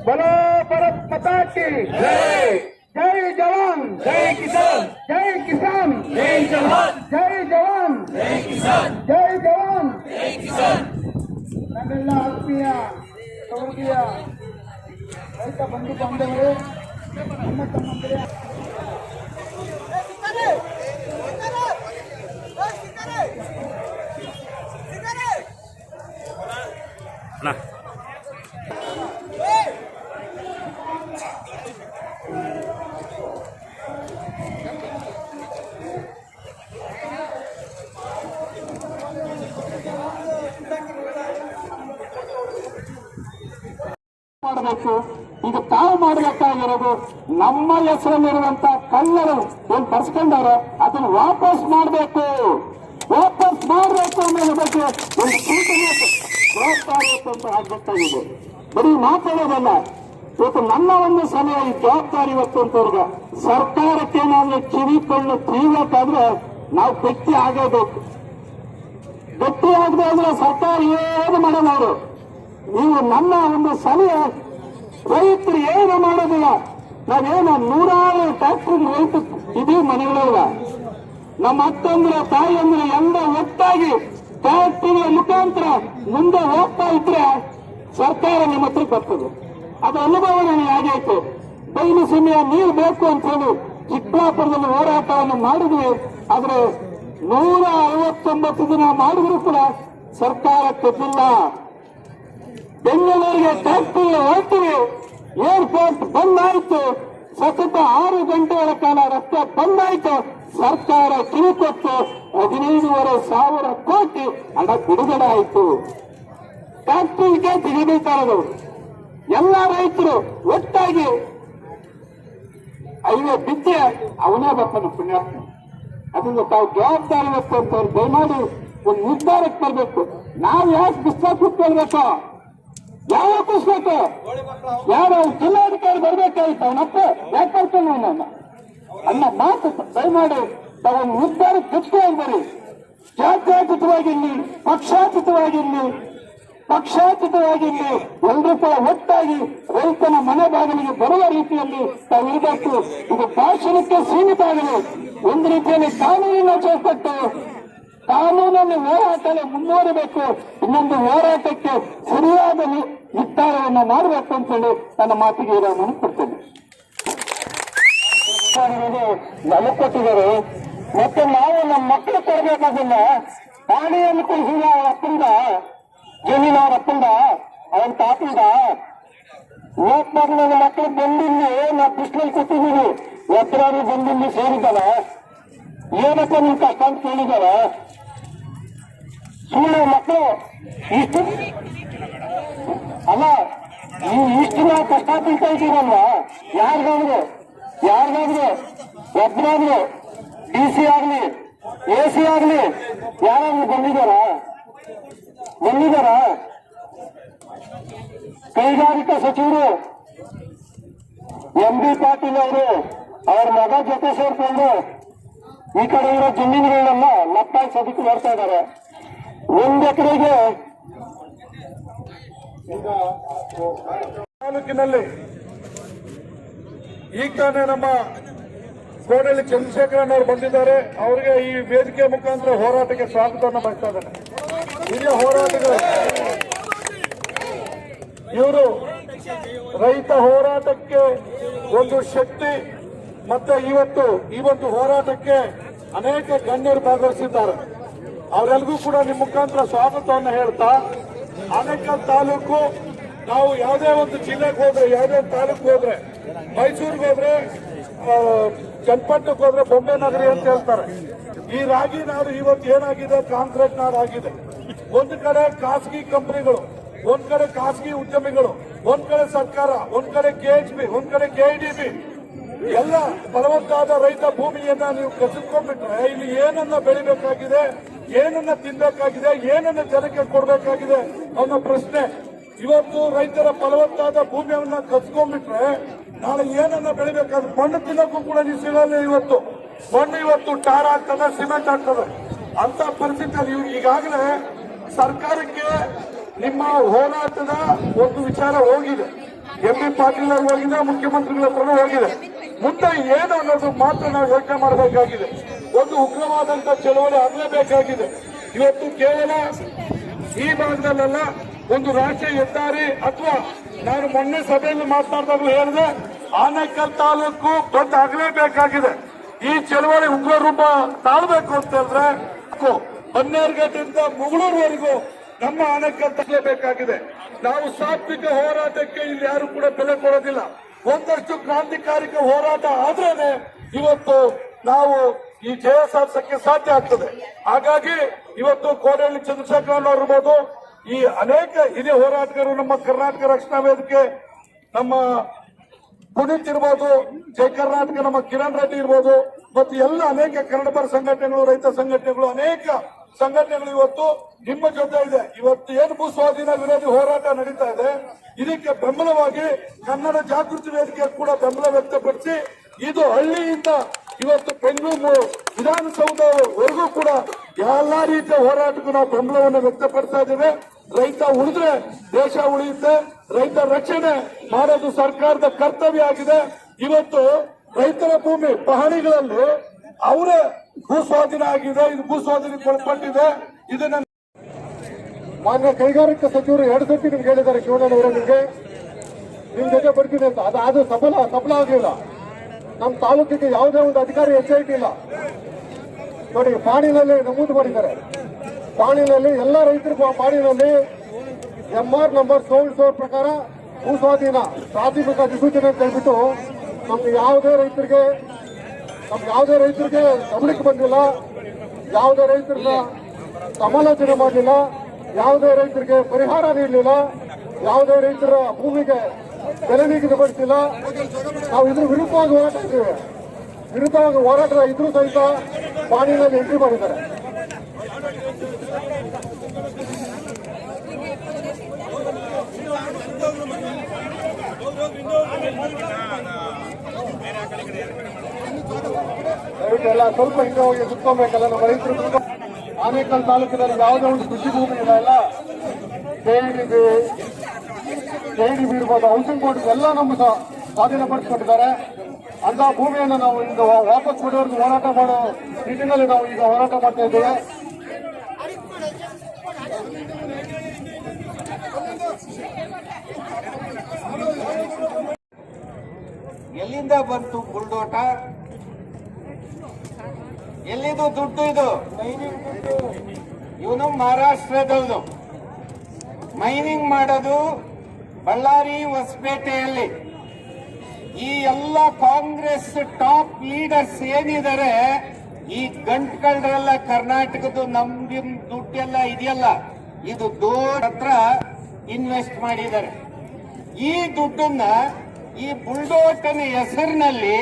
बोलो भारत माता की जय. जय जवान जय किसान. जय किसान जय जवान. जय जवान जय किसान. जय जवान जय किसान. ನನ್ನೆಲ್ಲ ಆತ್ಮೀಯ ಸಹೋದರಿಯ ರೈತ ಬಂಧು ಬಾಂಧವರು, ನಮ್ಮ ತಮ್ಮಂದಿರ ಮಾಡಬೇಕು. ಈಗ ತಾವು ಮಾಡಬೇಕಾಗಿರೋದು ನಮ್ಮ ಹೆಸರಲ್ಲಿರುವಂತ ಕಲ್ಲರು ಏನ್ ಬರ್ಸ್ಕೊಂಡಾರೆ ಅದನ್ನು ವಾಪಸ್ ಮಾಡಬೇಕು ಅನ್ನೋದ್ರ ಬಗ್ಗೆ ಒಂದು ಸೂಚನೆ ಜವಾಬ್ದಾರಿ ಅಂತ ಆಗ್ಬೇಕಾಗಿದೆ. ಬರೀ ಮಾತಾಡೋದಲ್ಲ, ಇವತ್ತು ನನ್ನ ಒಂದು ಸಮಯ ಈ ಜವಾಬ್ದಾರಿ ಇವತ್ತು ಅಂತವ್ರಿಗೆ ಸರ್ಕಾರಕ್ಕೆ ನಾವು ಕಿವಿಕೊಂಡು ತೀರ್ಬೇಕಾದ್ರೆ ನಾವು ಗಟ್ಟಿ ಆಗಬೇಕು. ಗಟ್ಟಿ ಆಗದೆ ಅಂದ್ರೆ ಸರ್ಕಾರ ಏನು ಮಾಡಲ್ಲ. ಅವರು ನೀವು ನನ್ನ ಒಂದು ಸಮಯ ರೈತರು ಏನು ಮಾಡೋದಿಲ್ಲ. ನಾವೇನು 100 ಟ್ಯಾಕ್ಟ್ರಿ ರೈತ ಇದೀ ಮನೆಗಳಲ್ಲ. ನಮ್ಮ ಅಕ್ಕಂದ್ರೆ ತಾಯಿಯಂದ್ರೆ ಎಲ್ಲ ಒಟ್ಟಾಗಿ ಟ್ಯಾಕ್ಟ್ರಿಯ ಮುಖಾಂತರ ಮುಂದೆ ಹೋಗ್ತಾ ಇದ್ರೆ ಸರ್ಕಾರ ನಿಮ್ಮ ಹತ್ರ ಬರ್ತದೆ. ಅದು ಅನುಭವ ನನಗೆ ಆಗೈತೆ. ಬಯಲು ಸೀಮೆಯ ನೀರು ಬೇಕು ಅಂತ ಹೇಳಿ ಚಿಕ್ಕಬಳ್ಳಾಪುರದಲ್ಲಿ ಹೋರಾಟವನ್ನು ಮಾಡಿದ್ವಿ. ಆದ್ರೆ 159 ದಿನ ಮಾಡಿದ್ರು ಕೂಡ ಸರ್ಕಾರ ಕೊಟ್ಟಿಲ್ಲ. ಬೆಂಗಳೂರಿಗೆ ಟ್ಯಾಕ್ಟ್ರಿ ಹೋಗ್ತೀವಿ, ಏರ್ಪೋರ್ಟ್ ಬಂದಾಯ್ತು, ಸತತ 6 ಗಂಟೆಗಳ ಕಾಲ ರಸ್ತೆ ಬಂದಾಯ್ತು. ಸರ್ಕಾರ ಕಿವಿಕೊಟ್ಟು 15,500 ಕೋಟಿ ಹಣ ಬಿಡುಗಡೆ ಆಯಿತು. ಟ್ಯಾಕ್ಟ್ರಿಗೆ ತೆಗಿಬೇಕಾದವರು ಎಲ್ಲ ರೈತರು ಒಟ್ಟಾಗಿ ಹೈವೇ ಬಿದ್ದೆ ಅವನೇ ಬರ್ತಾನೆ ಪುಣ್ಯಾತ್ಮ. ಅದರಿಂದ ತಾವು ಜವಾಬ್ದಾರಿ ಅಂತ ದಯಮಾಡಿ ಒಂದು ನಿರ್ಧಾರಕ್ಕೆ ಬರಬೇಕು. ನಾವು ಯಾಕೆ ಪುಸ್ತಕ ಕೂತ್ಕೊಳ್ಬೇಕು, ಯಾವ ಪುಸ್ತಕ ಯಾರು ಜಿಲ್ಲಾಧಿಕಾರಿ ಬರ್ಬೇಕಾಯ್ತು ಅವನಪ್ಪ ಯಾಕೆ ಬರ್ತಾನೆ ನನ್ನ ಅನ್ನ ಮಾತು ದಯಮಾಡಿ ತಾವೊಂದು ನಿರ್ಧಾರಕ್ಕೆ ತೆಗೆದುಕೊಂಡು ಬರಿ. ಜಾತ್ಯತೀತವಾಗಿರ್ಲಿ, ಪಕ್ಷಾತೀತವಾಗಿರ್ಲಿ ಎಲ್ಲರೂ ಕೂಡ ಒಟ್ಟಾಗಿ ರೈತನ ಮನೆ ಬಾಗಿಲಿಗೆ ಬರುವ ರೀತಿಯಲ್ಲಿ ತಾವು ಇರಬೇಕು. ಇದು ಭಾಷಣಕ್ಕೆ ಸೀಮಿತ ಆಗಲಿ. ಒಂದು ರೀತಿಯಲ್ಲಿ ಕಾನೂನಿನ ಚೌಕಟ್ಟು, ಕಾನೂನನ್ನು ಹೋರಾಟದಲ್ಲಿ ಮುಂದುವರಿಬೇಕು. ಇನ್ನೊಂದು ಹೋರಾಟಕ್ಕೆ ಸರಿಯಾದ ನಿರ್ಧಾರವನ್ನು ಮಾಡಬೇಕು ಅಂತೇಳಿ ನನ್ನ ಮಾತಿಗೆ ವಿರಾಮವನ್ನು ಕೊಡ್ತೇನೆ. ನಮಗೆ ಕೊಟ್ಟಿದ್ದಾರೆ, ಮತ್ತೆ ನಾವು ನಮ್ಮ ಮಕ್ಕಳು ಕೊಡಬೇಕಾಗಿಲ್ಲ. ಪಾಣಿಯನ್ನು ಕೊಡಿಸಿದ ಅವರ ಅಪ್ಪಂದ, ಜಮೀನು ಅವರ ಅಪ್ಪಂದ, ಅವನ ತಾತಂದ. ನನ್ನ ಮಕ್ಕಳು ಬಂದಿಲ್ಲಿ ನಾ ಬಿಸಿಲಲ್ಲಿ ಕೊಟ್ಟಿದ್ದೀನಿ, ಎತ್ತರಾದ್ರು ಬಂದಿಲ್ಲಿ ಸೇರಿದ್ದಾರ. ಏನಪ್ಪ ನಿಮ್ ಕಷ್ಟ ಅಂತ ಕೇಳಿದಾರ. ಸುಳ್ಳು ಮಕ್ಕಳು ಇಷ್ಟು ಅಲ್ಲ, ಇಷ್ಟು ನಾವು ಕಷ್ಟ ಬೀಳ್ತಾ ಇದ್ದೀರಲ್ವ. ಯಾರಿಗಾದ್ರು ಒಬ್ಬರಾದ್ರು DC ಆಗ್ಲಿ AC ಆಗ್ಲಿ ಯಾರಾದ್ರೂ ಬಂದಿದ್ದಾರ? ಕೈಗಾರಿಕಾ ಸಚಿವರು MB ಪಾಟೀಲ್ ಅವರು ಅವ್ರ ಮಗ ಜೊತೆ ಸೇರ್ಕೊಂಡು ಈ ಕಡೆ ಇರೋ ಜಮೀನುಗಳನ್ನೆಲ್ಲ ಲಪ್ಪಾಯಿಸೋದಕ್ಕೆ ಮಾಡ್ತಾ ಇದ್ದಾರೆ. 1 ಎಕರೆಗೆ ಈಗ ತಾಲೂಕಿನಲ್ಲಿ ಈಗ ತಾನೇ ನಮ್ಮ ಕೋಡಳ್ಳಿ ಚಂದ್ರಶೇಖರನ್ ಅವರು ಬಂದಿದ್ದಾರೆ. ಅವರಿಗೆ ಈ ವೇದಿಕೆ ಮುಖಾಂತರ ಹೋರಾಟಕ್ಕೆ ಸ್ವಾಗತವನ್ನು ಮಾಡ್ತಾ ಇದ್ದಾರೆ. ಹಿರಿಯ ಹೋರಾಟಗಳು ಇವರು ರೈತ ಹೋರಾಟಕ್ಕೆ ಒಂದು ಶಕ್ತಿ ಮತ್ತೆ ಇವತ್ತು ಈ ಒಂದು ಹೋರಾಟಕ್ಕೆ ಅನೇಕ ಗಣ್ಯರು ಭಾಗವಹಿಸಿದ್ದಾರೆ. ಅವರೆಲ್ಲರಿಗೂ ಕೂಡ ನಿಮ್ಮ ಮುಖಾಂತರ ಸ್ವಾಗತವನ್ನು ಹೇಳ್ತಾ, ಆನೇಕಲ್ ತಾಲೂಕು ನಾವು ಯಾವುದೇ ಒಂದು ಜಿಲ್ಲೆಗೆ ಹೋದ್ರೆ, ಯಾವುದೇ ಒಂದು ತಾಲೂಕು ಹೋದ್ರೆ, ಮೈಸೂರಿಗೆ ಹೋದ್ರೆ, ಚನ್ನಪಟ್ಟಣಕ್ಕೆ ಹೋದ್ರೆ ಬೊಂಬೆ ನಗರಿ ಅಂತ ಹೇಳ್ತಾರೆ. ಈ ರಾಗಿ ನಾಡು ಇವತ್ತು ಏನಾಗಿದೆ, ಕಾಂಕ್ರೀಟ್ ನಾಡು ಆಗಿದೆ. ಒಂದು ಕಡೆ ಖಾಸಗಿ ಕಂಪನಿಗಳು, ಒಂದ್ ಕಡೆ ಖಾಸಗಿ ಉದ್ಯಮಿಗಳು, ಒಂದ್ ಕಡೆ ಸರ್ಕಾರ, ಒಂದ್ ಕಡೆ ಕೆಎಚ್ಬಿ, ಒಂದ್ ಕಡೆ ಕೆಐಡಿಬಿ, ಎಲ್ಲ ಫಲವತ್ತಾದ ರೈತ ಭೂಮಿಯನ್ನ ನೀವು ಕಸಿದ್ಕೊಂಡ್ಬಿಟ್ರೆ ಇಲ್ಲಿ ಏನನ್ನ ಬೆಳಿಬೇಕಾಗಿದೆ, ಏನನ್ನ ತಿನ್ಬೇಕಾಗಿದೆ, ಏನನ್ನ ಜನಕ್ಕೆ ಕೊಡಬೇಕಾಗಿದೆ ಅನ್ನೋ ಪ್ರಶ್ನೆ. ಇವತ್ತು ರೈತರ ಫಲವತ್ತಾದ ಭೂಮಿಯನ್ನ ಕಸ್ಕೊಂಡ್ಬಿಟ್ರೆ ನಾಳೆ ಏನನ್ನ ಬೆಳಿಬೇಕಾದ್ರೆ ಮಣ್ಣು ತಿನ್ನಕ್ಕೂ ಕೂಡ ನೀವು ಸಿಗಲ್ಲ. ಇವತ್ತು ಮಣ್ಣು ಇವತ್ತು ಟಾರ್ ಆಗ್ತದೆ, ಸಿಮೆಂಟ್ ಆಗ್ತದೆ. ಅಂತ ಪರಿಸ್ಥಿತಿಯಲ್ಲಿ ಈಗಾಗಲೇ ಸರ್ಕಾರಕ್ಕೆ ನಿಮ್ಮ ಹೋರಾಟದ ಒಂದು ವಿಚಾರ ಹೋಗಿದೆ. ಎಂ.ಬಿ. ಪಾಟೀಲ್ ಅವರು ಹೋಗಿದೆ, ಮುಖ್ಯಮಂತ್ರಿಗಳ ಹತ್ರನೂ ಹೋಗಿದೆ. ಮುಂದೆ ಏನು ಅನ್ನೋದು ಮಾತ್ರ ನಾವು ಯೋಚನೆ ಮಾಡಬೇಕಾಗಿದೆ. ಒಂದು ಉಗ್ರವಾದಂತ ಚಳವಳಿ ಆಗಲೇಬೇಕಾಗಿದೆ. ಇವತ್ತು ಕೇವಲ ಈ ಭಾಗದಲ್ಲೆಲ್ಲ ಒಂದು ರಾಷ್ಟ್ರೀಯ ಹೆದ್ದಾರಿ ಅಥವಾ ನಾನು ಮೊನ್ನೆ ಸಭೆಯಲ್ಲಿ ಮಾತನಾಡಿದಾಗಲೂ ಹೇಳಿದೆ, ಆನೇಕಲ್ ತಾಲೂಕು ದೊಡ್ಡ ಆಗಲೇಬೇಕಾಗಿದೆ. ಈ ಚಳವಳಿ ಉಗ್ರ ರೂಪ ತಾಳ್ಬೇಕು ಅಂತ ಹೇಳಿದ್ರೆ ಬನ್ನೇರುಘಟ್ಟದಿಂದ ಮುಗಳೂರುವರೆಗೂ ನಮ್ಮ ಆನೇಕಲ್ ತಗಲೇಬೇಕಾಗಿದೆ. ನಾವು ಸಾತ್ವಿಕ ಹೋರಾಟಕ್ಕೆ ಇಲ್ಲಿ ಯಾರು ಕೂಡ ಬೆಲೆ ಕೊಡೋದಿಲ್ಲ. ಒಂದಷ್ಟು ಕ್ರಾಂತಿಕಾರಿಕ ಹೋರಾಟ ಆದ್ರೇನೆ ಇವತ್ತು ನಾವು ಈ ಜಯ ಸಾಧಿಸಕ್ಕೆ ಸಾಧ್ಯ ಆಗ್ತದೆ. ಹಾಗಾಗಿ ಇವತ್ತು ಕೋಡಳ್ಳಿ ಚಂದ್ರಶೇಖರನ್ ಅವರು ಇರ್ಬೋದು, ಈ ಅನೇಕ ಹಿರಿಯ ಹೋರಾಟಗಾರರು, ನಮ್ಮ ಕರ್ನಾಟಕ ರಕ್ಷಣಾ ವೇದಿಕೆ ನಮ್ಮ ಪುನೀತ್ ಇರ್ಬೋದು, ಜೈ ಕರ್ನಾಟಕ ನಮ್ಮ ಕಿರಣ್ ರೆಡ್ಡಿ ಇರ್ಬೋದು, ಮತ್ತು ಎಲ್ಲ ಅನೇಕ ಕನ್ನಡಪರ ಸಂಘಟನೆಗಳು, ರೈತ ಸಂಘಟನೆಗಳು, ಅನೇಕ ಸಂಘಟನೆಗಳು ಇವತ್ತು ನಿಮ್ಮ ಜೊತೆ ಇದೆ. ಇವತ್ತು ಏನು ಭೂ ಸ್ವಾಧೀನ ವಿರೋಧಿ ಹೋರಾಟ ನಡೀತಾ ಇದೆ, ಇದಕ್ಕೆ ಬೆಂಬಲವಾಗಿ ಕನ್ನಡ ಜಾಗೃತಿ ವೇದಿಕೆ ಕೂಡ ಬೆಂಬಲ ವ್ಯಕ್ತಪಡಿಸಿ ಇದು ಹಳ್ಳಿಯಿಂದ ಇವತ್ತು ಬೆಂಗಳೂರು ವಿಧಾನಸೌಧವರೆಗೂ ಕೂಡ ಎಲ್ಲಾ ರೀತಿಯ ಹೋರಾಟಕ್ಕೂ ನಾವು ಬೆಂಬಲವನ್ನು ವ್ಯಕ್ತಪಡಿಸ್ತಾ ಇದ್ದೇವೆ. ರೈತ ಉಳಿದ್ರೆ ದೇಶ ಉಳಿಯುತ್ತೆ. ರೈತ ರಕ್ಷಣೆ ಮಾಡೋದು ಸರ್ಕಾರದ ಕರ್ತವ್ಯ ಆಗಿದೆ. ಇವತ್ತು ರೈತರ ಭೂಮಿ ಪಹಣಿಗಳಲ್ಲಿ ಅವರೇ ಭೂ ಸ್ವಾಧೀನ ಆಗಿದೆ, ಇದು ಭೂ ಸ್ವಾಧೀನಕ್ಕೆ ಒಳಪಟ್ಟಿದೆ. ಇದನ್ನ ಮಾನ್ಯ ಕೈಗಾರಿಕಾ ಸಚಿವರು 2 ಸರ್ತಿ ನಿಮ್ಗೆ ಹೇಳಿದ್ದಾರೆ, ಶಿವಣ್ಣ ಅವರೇ ನಿಮ್ ಜೊತೆ ಬರ್ತೀನಿ ಅಂತ. ಅದು ಸಫಲ ಆಗಲಿಲ್ಲ. ನಮ್ಮ ತಾಲೂಕಿಗೆ ಯಾವುದೇ ಒಂದು ಅಧಿಕಾರಿ ಹೆಜ್ಜೆ ಇಲ್ಲ. ನೋಡಿ, ಪಾಣಿನಲ್ಲಿ ನಮೂದು ಮಾಡಿದ್ದಾರೆ. ಪಾಣಿನಲ್ಲಿ ಎಲ್ಲ ರೈತರು ಪಾಣಿನಲ್ಲಿ MR ನಂಬರ್ 16 ಪ್ರಕಾರ ಭೂ ಸ್ವಾಧೀನ ಪ್ರಾಥಮಿಕ ಅಧಿಸೂಚನೆ ಅಂತ ಹೇಳ್ಬಿಟ್ಟು ನಮ್ಗೆ ಯಾವುದೇ ರೈತರಿಗೆ ಗಮನಕ್ಕೆ ಬಂದಿಲ್ಲ. ಯಾವುದೇ ರೈತರನ್ನ ಸಮಾಲೋಚನೆ ಮಾಡಲಿಲ್ಲ. ಯಾವುದೇ ರೈತರಿಗೆ ಪರಿಹಾರ ನೀಡಲಿಲ್ಲ. ಯಾವುದೇ ರೈತರ ಭೂಮಿಗೆ ಬೆಲೆ ನಿಗದಿಪಡಿಸಿಲ್ಲ. ನಾವು ಇದ್ರ ವಿರುದ್ಧವಾಗಿ ಹೋರಾಟ ಇದ್ದೀವಿ. ವಿರುದ್ಧವಾಗಿ ಹೋರಾಟ ಇದ್ರೂ ಸಹಿತ ಪಾಣಿನಲ್ಲಿ ಎಂಟ್ರಿ ಮಾಡಿದ್ದಾರೆ. ಎಲ್ಲ ಸ್ವಲ್ಪ ಹಿಂದೆ ಹೋಗಿ ಸುತ್ಕೊಬೇಕಲ್ಲ ನಮ್ಮ ರೈತರು. ಆನೇಕಲ್ ತಾಲೂಕಿನಲ್ಲಿ ಯಾವುದೇ ಒಂದು ಕೃಷಿ ಭೂಮಿ ಇಲ್ಲ. ಕೆಡಿಬಿ ಇರ್ಬೋದು, ಹೌಸಿಂಗ್ ಬೋರ್ಡ್ ಎಲ್ಲ ನಮ್ಮ ಸ್ವಾಧೀನಪಡಿಸಿಕೊಂಡಿದ್ದಾರೆ. ಅಂತ ಭೂಮಿಯನ್ನು ನಾವು ಈಗ ವಾಪಸ್ ಕೊಡೋರ್ಗೆ ಹೋರಾಟ ಮಾಡೋ ನಿಟ್ಟಿನಲ್ಲಿ ನಾವು ಈಗ ಹೋರಾಟ ಮಾಡ್ತಾ ಇದ್ದೇವೆ. ಎಲ್ಲಿಂದ ಬಂತು ಬುಲ್ಡೋಟ? ಎಲ್ಲಿದು ದುಡ್ಡು? ಇದು ಇವನು ಮಹಾರಾಷ್ಟ್ರದವನು. ಮೈನಿಂಗ್ ಮಾಡೋದು ಬಳ್ಳಾರಿ, ಹೊಸಪೇಟೆಯಲ್ಲಿ. ಈ ಎಲ್ಲ ಕಾಂಗ್ರೆಸ್ ಟಾಪ್ ಲೀಡರ್ಸ್ ಏನಿದ್ದಾರೆ, ಈ ಗಂಟ್ಕಳ್ರೆಲ್ಲ ಕರ್ನಾಟಕದ ನಮ್ದು ದುಡ್ಡೆಲ್ಲ ಇದೆಯಲ್ಲ, ಇದು ದೊಡ್ಡ ಹತ್ರ ಇನ್ವೆಸ್ಟ್ ಮಾಡಿದ್ದಾರೆ. ಈ ದುಡ್ಡನ್ನ ಈ ಬುಲ್ಡೋಟನ ಹೆಸರಿನಲ್ಲಿ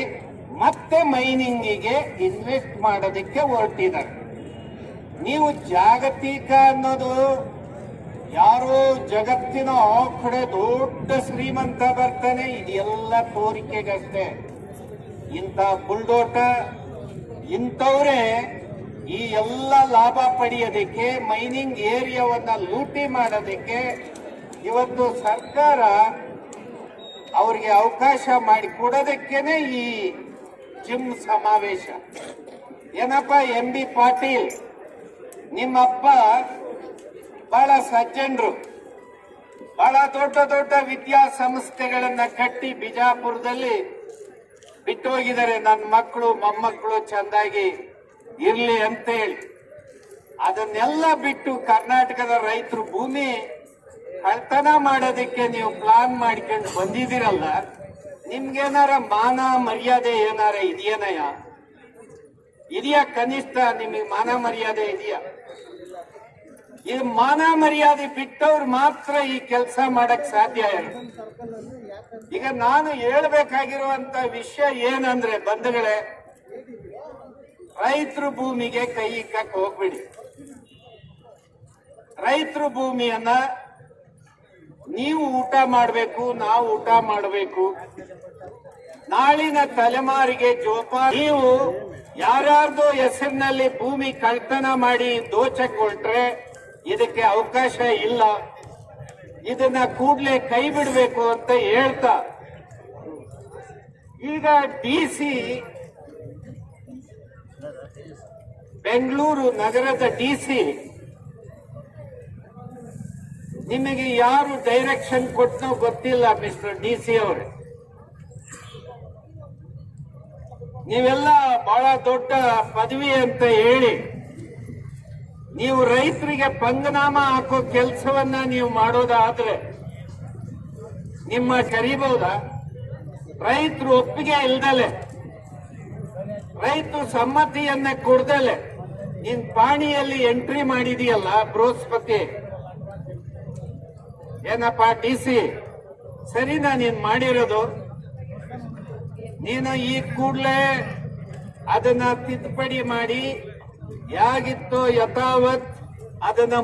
ಮತ್ತೆ ಮೈನಿಂಗಿಗೆ ಇನ್ವೆಸ್ಟ್ ಮಾಡೋದಕ್ಕೆ ಹೊರಟಿದ್ದಾರೆ. ನೀವು ಜಾಗತಿಕ ಅನ್ನೋದು ಯಾರೋ ಜಗತ್ತಿನ ಆ ಕಡೆ ದೊಡ್ಡ ಶ್ರೀಮಂತ ಬರ್ತಾನೆ, ಇದೆಲ್ಲ ತೋರಿಕೆಗಷ್ಟೇ. ಇಂಥ ಬುಲ್ಡೋಟ ಇಂಥವ್ರೆ ಈ ಎಲ್ಲ ಲಾಭ ಪಡೆಯೋದಕ್ಕೆ, ಮೈನಿಂಗ್ ಏರಿಯಾವನ್ನ ಲೂಟಿ ಮಾಡೋದಕ್ಕೆ ಇವತ್ತು ಸರ್ಕಾರ ಅವರಿಗೆ ಅವಕಾಶ ಮಾಡಿಕೊಡೋದಕ್ಕೇನೆ ಈ ಜಿಮ್ ಸಮಾವೇಶ. ಏನಪ್ಪ MB ಪಾಟೀಲ್, ನಿಮ್ಮಪ್ಪ ಬಹಳ ಸಜ್ಜನರು, ಬಹಳ ದೊಡ್ಡ ದೊಡ್ಡ ವಿದ್ಯಾಸಂಸ್ಥೆಗಳನ್ನ ಕಟ್ಟಿ ಬಿಜಾಪುರದಲ್ಲಿ ಬಿಟ್ಟು ಹೋಗಿದ್ದಾರೆ. ನನ್ನ ಮಕ್ಕಳು ಮೊಮ್ಮಕ್ಕಳು ಚಂದಾಗಿ ಇರ್ಲಿ ಅಂತ ಹೇಳಿ ಅದನ್ನೆಲ್ಲ ಬಿಟ್ಟು ಕರ್ನಾಟಕದ ರೈತರು ಭೂಮಿ ಕಳ್ತನ ಮಾಡೋದಕ್ಕೆ ನೀವು ಪ್ಲಾನ್ ಮಾಡ್ಕೊಂಡು ಬಂದಿದ್ದೀರಲ್ಲ, ನಿಮ್ಗೇನಾರ ಮಾನ ಮರ್ಯಾದೆ ಏನಾರ ಇದೆಯೇನಯ್ಯ? ಇದೆಯಾ? ಕನಿಷ್ಠ ನಿಮಗೆ ಮಾನ ಮರ್ಯಾದೆ ಇದೆಯಾ? ಇದು ಮಾನ ಮರ್ಯಾದೆ ಬಿಟ್ಟವ್ರು ಮಾತ್ರ ಈ ಕೆಲಸ ಮಾಡಕ್ ಸಾಧ್ಯ ಇಲ್ಲ. ಈಗ ನಾನು ಹೇಳ್ಬೇಕಾಗಿರುವಂತ ವಿಷಯ ಏನಂದ್ರೆ, ಬಂಧುಗಳೇ, ರೈತರು ಭೂಮಿಗೆ ಕೈ ಇಕ್ಕಕ್ಕೆ ಹೋಗ್ಬಿಡಿ. ರೈತರು ಭೂಮಿಯನ್ನ ನೀವು ಊಟ ಮಾಡಬೇಕು, ನಾವು ಊಟ ಮಾಡಬೇಕು. ನಾಳಿನ ತಲೆಮಾರಿಗೆ ಜೋಪಾನ. ನೀವು ಯಾರ್ಯಾರ್ದೋ ಹೆಸರಿನಲ್ಲಿ ಭೂಮಿ ಕಳ್ತನ ಮಾಡಿ ದೋಚಕೊಳ್ಟ್ರೆ ಇದಕ್ಕೆ ಅವಕಾಶ ಇಲ್ಲ. ಇದನ್ನ ಕೂಡಲೇ ಕೈ ಬಿಡಬೇಕು ಅಂತ ಹೇಳ್ತಾ, ಈಗ DC ಬೆಂಗಳೂರು ನಗರದ DC ನಿಮಗೆ ಯಾರು ಡೈರೆಕ್ಷನ್ ಕೊಟ್ಟನೋ ಗೊತ್ತಿಲ್ಲ. ಮಿಸ್ಟರ್ DC ಅವರೇ, ನೀವೆಲ್ಲ ಬಹಳ ದೊಡ್ಡ ಪದವಿ ಅಂತ ಹೇಳಿ ನೀವು ರೈತರಿಗೆ ಪಂಗನಾಮ ಹಾಕೋ ಕೆಲಸವನ್ನ ನೀವು ಮಾಡೋದಾದ್ರೆ ನಿಮ್ಮ ಕರಿಬಹುದಾ? ರೈತರು ಒಪ್ಪಿಗೆ ಇಲ್ದಲೆ, ರೈತರು ಸಮ್ಮತಿಯನ್ನ ಕೊಡ್ದಲೆ ನಿನ್ ಪಾಣಿಯಲ್ಲಿ ಎಂಟ್ರಿ ಮಾಡಿದೀಯಲ್ಲ ಬೃಹಸ್ಪತಿ, ಏನಪ್ಪ DC, ಸರಿನಾ ನೀನ್ ಮಾಡಿರೋದು? ನೀನು ಈ ಕೂಡಲೇ ಅದನ್ನ ತಿದ್ದುಪಡಿ ಮಾಡಿ ಯಾಗಿತ್ತೋ ಯಥಾವತ್ ಅದನ್ನ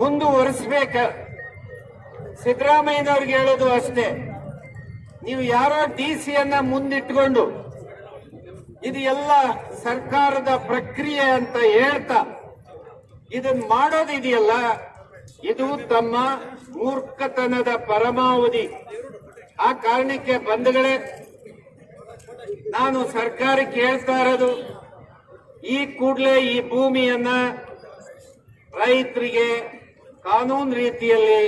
ಮುಂದುವರಿಸ್ಬೇಕ. ಸಿದ್ದರಾಮಯ್ಯನವ್ರಿಗೆ ಹೇಳೋದು ಅಷ್ಟೇ, ನೀವು ಯಾರೋ DC ಮುಂದಿಟ್ಕೊಂಡು ಇದು ಎಲ್ಲ ಸರ್ಕಾರದ ಪ್ರಕ್ರಿಯೆ ಅಂತ ಹೇಳ್ತಾ ಇದನ್ನ ಮಾಡೋದಿದೆಯಲ್ಲ, ಇದು ತಮ್ಮ ಮೂರ್ಖತನದ ಪರಮಾವಧಿ. ಆ ಕಾರಣಕ್ಕೆ ಬಂಧುಗಳೇ, ನಾನು ಸರ್ಕಾರಕ್ಕೆ ಹೇಳ್ತಾ ಇರೋದು, ಈ ಕೂಡಲೇ ಈ ಭೂಮಿಯನ್ನ ರೈತರಿಗೆ ಕಾನೂನು ರೀತಿಯಲ್ಲಿ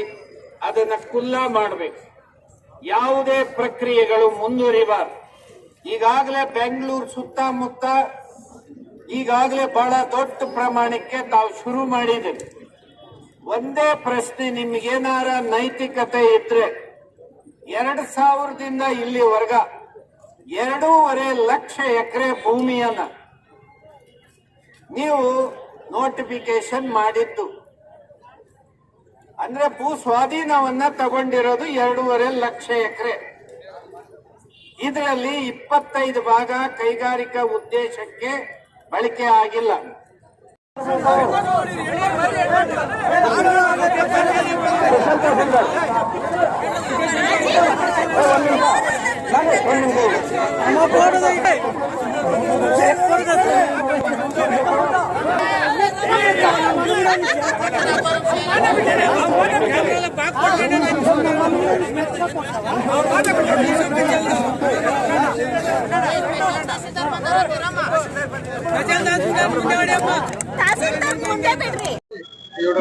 ಅದನ್ನ ಖುಲ್ಲಾ ಮಾಡಬೇಕು. ಯಾವುದೇ ಪ್ರಕ್ರಿಯೆಗಳು ಮುಂದುವರಿಬಾರದು. ಈಗಾಗಲೇ ಬೆಂಗಳೂರು ಸುತ್ತಮುತ್ತ ಈಗಾಗಲೇ ಬಹಳ ದೊಡ್ಡ ಪ್ರಮಾಣಕ್ಕೆ ತಾವು ಶುರು ಮಾಡಿದ್ದೀವಿ. ಒಂದೇ ಪ್ರಶ್ನೆ, ನಿಮಗೇನಾರ ನೈತಿಕತೆ ಇದ್ರೆ 2000ದಿಂದ ಇಲ್ಲಿವರೆಗ 2.5 ಲಕ್ಷ ಎಕರೆ ಭೂಮಿಯನ್ನ ನೀವು ನೋಟಿಫಿಕೇಶನ್ ಮಾಡಿದ್ದು, ಅಂದ್ರೆ ಭೂ ಸ್ವಾಧೀನವನ್ನ ತಗೊಂಡಿರೋದು 2.5 ಲಕ್ಷ ಎಕರೆ. ಇದರಲ್ಲಿ 25 ಭಾಗ ಕೈಗಾರಿಕಾ ಉದ್ದೇಶಕ್ಕೆ ಬಳಕೆ ಆಗಿಲ್ಲ.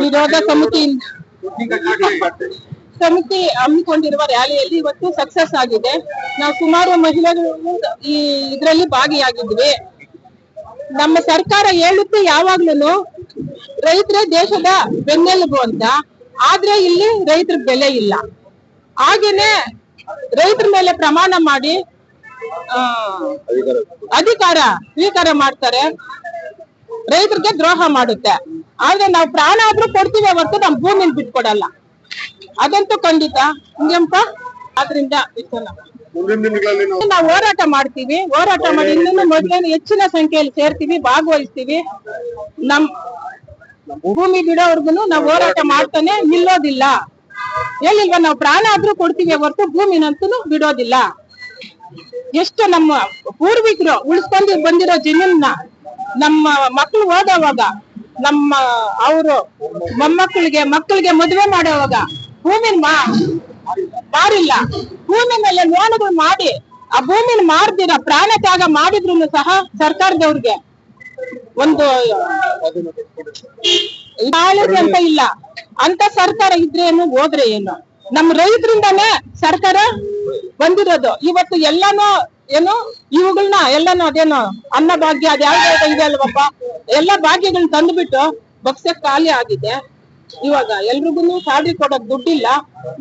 ವಿರೋಧ ಸಮಿತಿ ಹಮ್ಮಿಕೊಂಡಿರುವ ರ್ಯಾಲಿಯಲ್ಲಿ ಇವತ್ತು ಸಕ್ಸಸ್ ಆಗಿದೆ. ನಾವು ಸುಮಾರು ಮಹಿಳೆಗಳು ಈ ಇದರಲ್ಲಿ ಭಾಗಿಯಾಗಿದ್ವಿ. ನಮ್ಮ ಸರ್ಕಾರ ಹೇಳುತ್ತೆ ಯಾವಾಗ್ಲೂ ರೈತರೇ ದೇಶದ ಬೆನ್ನೆಲುಬು ಅಂತ, ಆದ್ರೆ ಇಲ್ಲಿ ರೈತರ ಬೆಲೆ ಇಲ್ಲ. ಹಾಗೇನೆ ರೈತರ ಮೇಲೆ ಪ್ರಮಾಣ ಮಾಡಿ ಅಧಿಕಾರ ಸ್ವೀಕಾರ ಮಾಡ್ತಾರೆ, ರೈತರಿಗೆ ದ್ರೋಹ ಮಾಡುತ್ತೆ. ಆದ್ರೆ ನಾವು ಪ್ರಾಣ ಆದ್ರೂ ಕೊಡ್ತೀವಿ ಹೊರತು ನಮ್ ಭೂಮಿನ ಬಿಟ್ಕೊಡಲ್ಲ, ಅದಂತೂ ಖಂಡಿತ. ಹಿಂಗಪ್ಪ, ಆದ್ರಿಂದ ನಾವು ಹೋರಾಟ ಮಾಡ್ತೀವಿ. ಹೋರಾಟ ಮಾಡಿ ಇನ್ನೂ ಮೊದಲೇನು ಹೆಚ್ಚಿನ ಸಂಖ್ಯೆಯಲ್ಲಿ ಸೇರ್ತೀವಿ, ಭಾಗವಹಿಸ್ತೀವಿ. ನಮ್ ಭೂಮಿ ಬಿಡೋವರ್ಗುನು ನಾವು ಹೋರಾಟ ಮಾಡ್ತಾನೆ ನಿಲ್ಲೋದಿಲ್ಲ. ಹೇಳಿಲ್ವಾ, ನಾವು ಪ್ರಾಣ ಆದ್ರೂ ಕೊಡ್ತೀವಿ ಹೊರತು ಭೂಮಿನಂತೂ ಬಿಡೋದಿಲ್ಲ. ಎಷ್ಟು ನಮ್ಮ ಪೂರ್ವಿಕರು ಉಳಿಸ್ಕೊಂಡು ಬಂದಿರೋ ಜಮೀನ ನಮ್ಮ ಮಕ್ಕಳು ಓದೋವಾಗ, ನಮ್ಮ ಅವರು ಮಕ್ಕಳಿಗೆ ಮದುವೆ ಮಾಡೋವಾಗ ಭೂಮಿನ ಮಾರಿಲ್ಲ. ಭೂಮಿ ಮೇಲೆ ಲೋನ್ಗಳು ಮಾಡಿ ಆ ಭೂಮಿನ ಮಾರ್ದಿರ ಪ್ರಾಣ ತ್ಯಾಗ ಮಾಡಿದ್ರು ಸಹ ಸರ್ಕಾರದವ್ರಿಗೆ ಒಂದು ಅಂತ ಇಲ್ಲ. ಅಂತ ಸರ್ಕಾರ ಇದ್ರೇನು ಹೋದ್ರೆ ಏನು? ನಮ್ ರೈತರಿಂದಾನೇ ಸರ್ಕಾರ ಬಂದಿರೋದು. ಇವತ್ತು ಎಲ್ಲಾನು ಏನು ಇವುಗಳನ್ನ ಎಲ್ಲಾನು ಅದೇನೋ ಅನ್ನ ಭಾಗ್ಯ ಅದ್ಯಾವ್ದು ಇದೆ ಅಲ್ವಪ್ಪ, ಎಲ್ಲಾ ಭಾಗ್ಯಗಳನ್ನ ತಂದ್ಬಿಟ್ಟು ಬಕ್ಸೆ ಖಾಲಿ ಆಗಿದೆ. ಇವಾಗ ಎಲ್ರಿಗೂ ಸ್ಯಾಲ್ರಿ ಕೊಡೋಕ್ ದುಡ್ಡಿಲ್ಲ.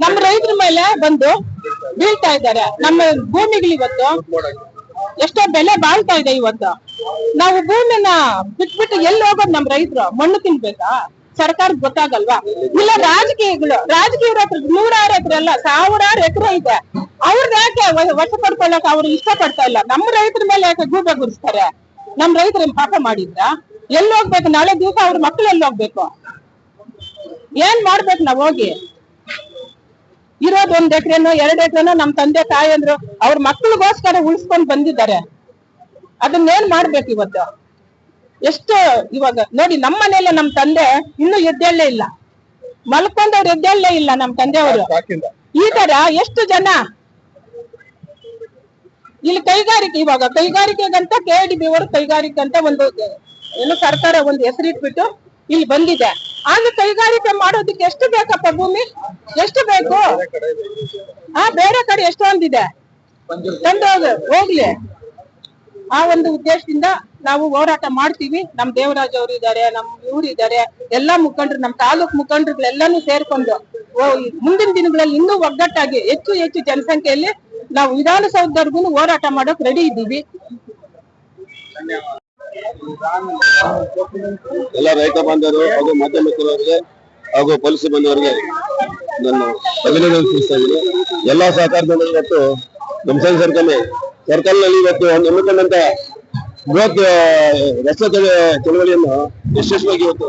ನಮ್ಮ ರೈತರ ಮೇಲೆ ಬಂದು ಬೀಳ್ತಾ ಇದ್ದಾರೆ. ನಮ್ಮ ಭೂಮಿಗಳು ಇವತ್ತು ಎಷ್ಟೋ ಬೆಲೆ ಬಾಳ್ತಾ ಇದೆ. ಇವತ್ತು ನಾವು ಭೂಮಿನ ಬಿಟ್ಬಿಟ್ಟು ಎಲ್ಲಿ ಹೋಗೋದು? ನಮ್ ರೈತರು ಮಣ್ಣು ತಿನ್ಬೇಕಾ? ಸರ್ಕಾರಕ್ಕೆ ಗೊತ್ತಾಗಲ್ವಾ? ಇಲ್ಲ ರಾಜಕೀಯರ ಹತ್ರ 100 ಎಕರೆ ಅಲ್ಲ 1000 ಎಕರೆ ಇದೆ. ಅವ್ರನ್ನ ಯಾಕೆ ವಶ ಪಡ್ಕೊಳ್ಳಕ್ ಅವ್ರು ಇಷ್ಟ ಪಡ್ತಾ ಇಲ್ಲ? ನಮ್ಮ ರೈತರ ಮೇಲೆ ಯಾಕೆ ಗೂಬೆ ಗುಡಿಸ್ತಾರೆ? ನಮ್ ರೈತರ ಪಾಪ ಮಾಡಿದ್ರ ಎಲ್ಲಿ ಹೋಗ್ಬೇಕು? ನಾಳೆ ದಿವಸ ಅವ್ರ ಮಕ್ಳು ಎಲ್ಲಿ ಹೋಗ್ಬೇಕು? ಏನ್ ಮಾಡ್ಬೇಕು ನಾವ್ ಹೋಗಿ? ಇರೋದ್ 1 ಎಕರೆನೋ 2 ಎಕರೆನೋ ನಮ್ ತಂದೆ ತಾಯಿ ಅಂದ್ರು ಅವ್ರ ಮಕ್ಳಿಗೋಸ್ಕರ ಉಳಿಸ್ಕೊಂಡ್ ಬಂದಿದ್ದಾರೆ. ಅದನ್ನೇನ್ ಮಾಡ್ಬೇಕು ಇವತ್ತು? ಎಷ್ಟು ಇವಾಗ ನೋಡಿ, ನಮ್ಮ ಮನೇಲೆ ನಮ್ ತಂದೆ ಇನ್ನೂ ಎದ್ದೇಳಲೇ ಇಲ್ಲ, ಮಲ್ಕೊಂಡವ್ರು ಎದ್ದೇಳಲೇ ಇಲ್ಲ ನಮ್ ತಂದೆಯವರು. ಈ ತರ ಎಷ್ಟು ಜನ ಇಲ್ಲಿ ಕೈಗಾರಿಕೆ, ಇವಾಗ ಕೈಗಾರಿಕೆಗಂತ KIDB ಅವರು ಕೈಗಾರಿಕೆ ಅಂತ ಒಂದು ಏನು ಸರ್ಕಾರ ಒಂದು ಹೆಸರಿಟ್ಬಿಟ್ಟು ಇಲ್ಲಿ ಬಂದಿದೆ. ಆಗ ಕೈಗಾರಿಕೆ ಮಾಡೋದಕ್ಕೆ ಎಷ್ಟು ಬೇಕಪ್ಪ ಭೂಮಿ? ಎಷ್ಟು ಬೇಕು? ಬೇರೆ ಕಡೆ ಎಷ್ಟೊಂದಿದೆ, ತಂದು ಹೋಗ್ಲಿ. ಆ ಒಂದು ಉದ್ದೇಶದಿಂದ ನಾವು ಹೋರಾಟ ಮಾಡ್ತೀವಿ. ನಮ್ ದೇವರಾಜ್ ಅವರು ಇದ್ದಾರೆ, ನಮ್ ಇವ್ರು ಇದ್ದಾರೆ, ಎಲ್ಲಾ ಮುಖಂಡರು, ನಮ್ ತಾಲೂಕ್ ಮುಖಂಡರುಗಳೆಲ್ಲಾನು ಸೇರ್ಕೊಂಡು ಮುಂದಿನ ದಿನಗಳಲ್ಲಿ ಇನ್ನೂ ಒಗ್ಗಟ್ಟಾಗಿ ಹೆಚ್ಚು ಜನಸಂಖ್ಯೆಯಲ್ಲಿ ನಾವು ವಿಧಾನಸೌಧವರೆಗೂ ಹೋರಾಟ ಮಾಡೋಕ್ ರೆಡಿ ಇದ್ದೀವಿ. ಎಲ್ಲ ರೈತ ಬಾಂಧವರು ಹಾಗೂ ಮಾಧ್ಯಮ ಮಿತ್ರರಿಗೆ ಹಾಗೂ ಪೊಲೀಸ್ ಬಂಧುವರಿಗೆ ನಾನು ಅಭಿನಂದನೆ ತಿಳಿಸ್ತಾ ಇದ್ದೀನಿ. ಎಲ್ಲಾ ಸಹಕಾರದಲ್ಲಿ ಇವತ್ತು ನಮ್ಮ ಸರ್ಕಲ್ನಲ್ಲಿ ಇವತ್ತು ಹಮ್ಮಿಕೊಂಡಂತ ಬೃಹತ್ ರಸ್ತೆ ಚಳವಳಿಯನ್ನು ಯಶಸ್ವಿಯಾಗಿ ಇವತ್ತು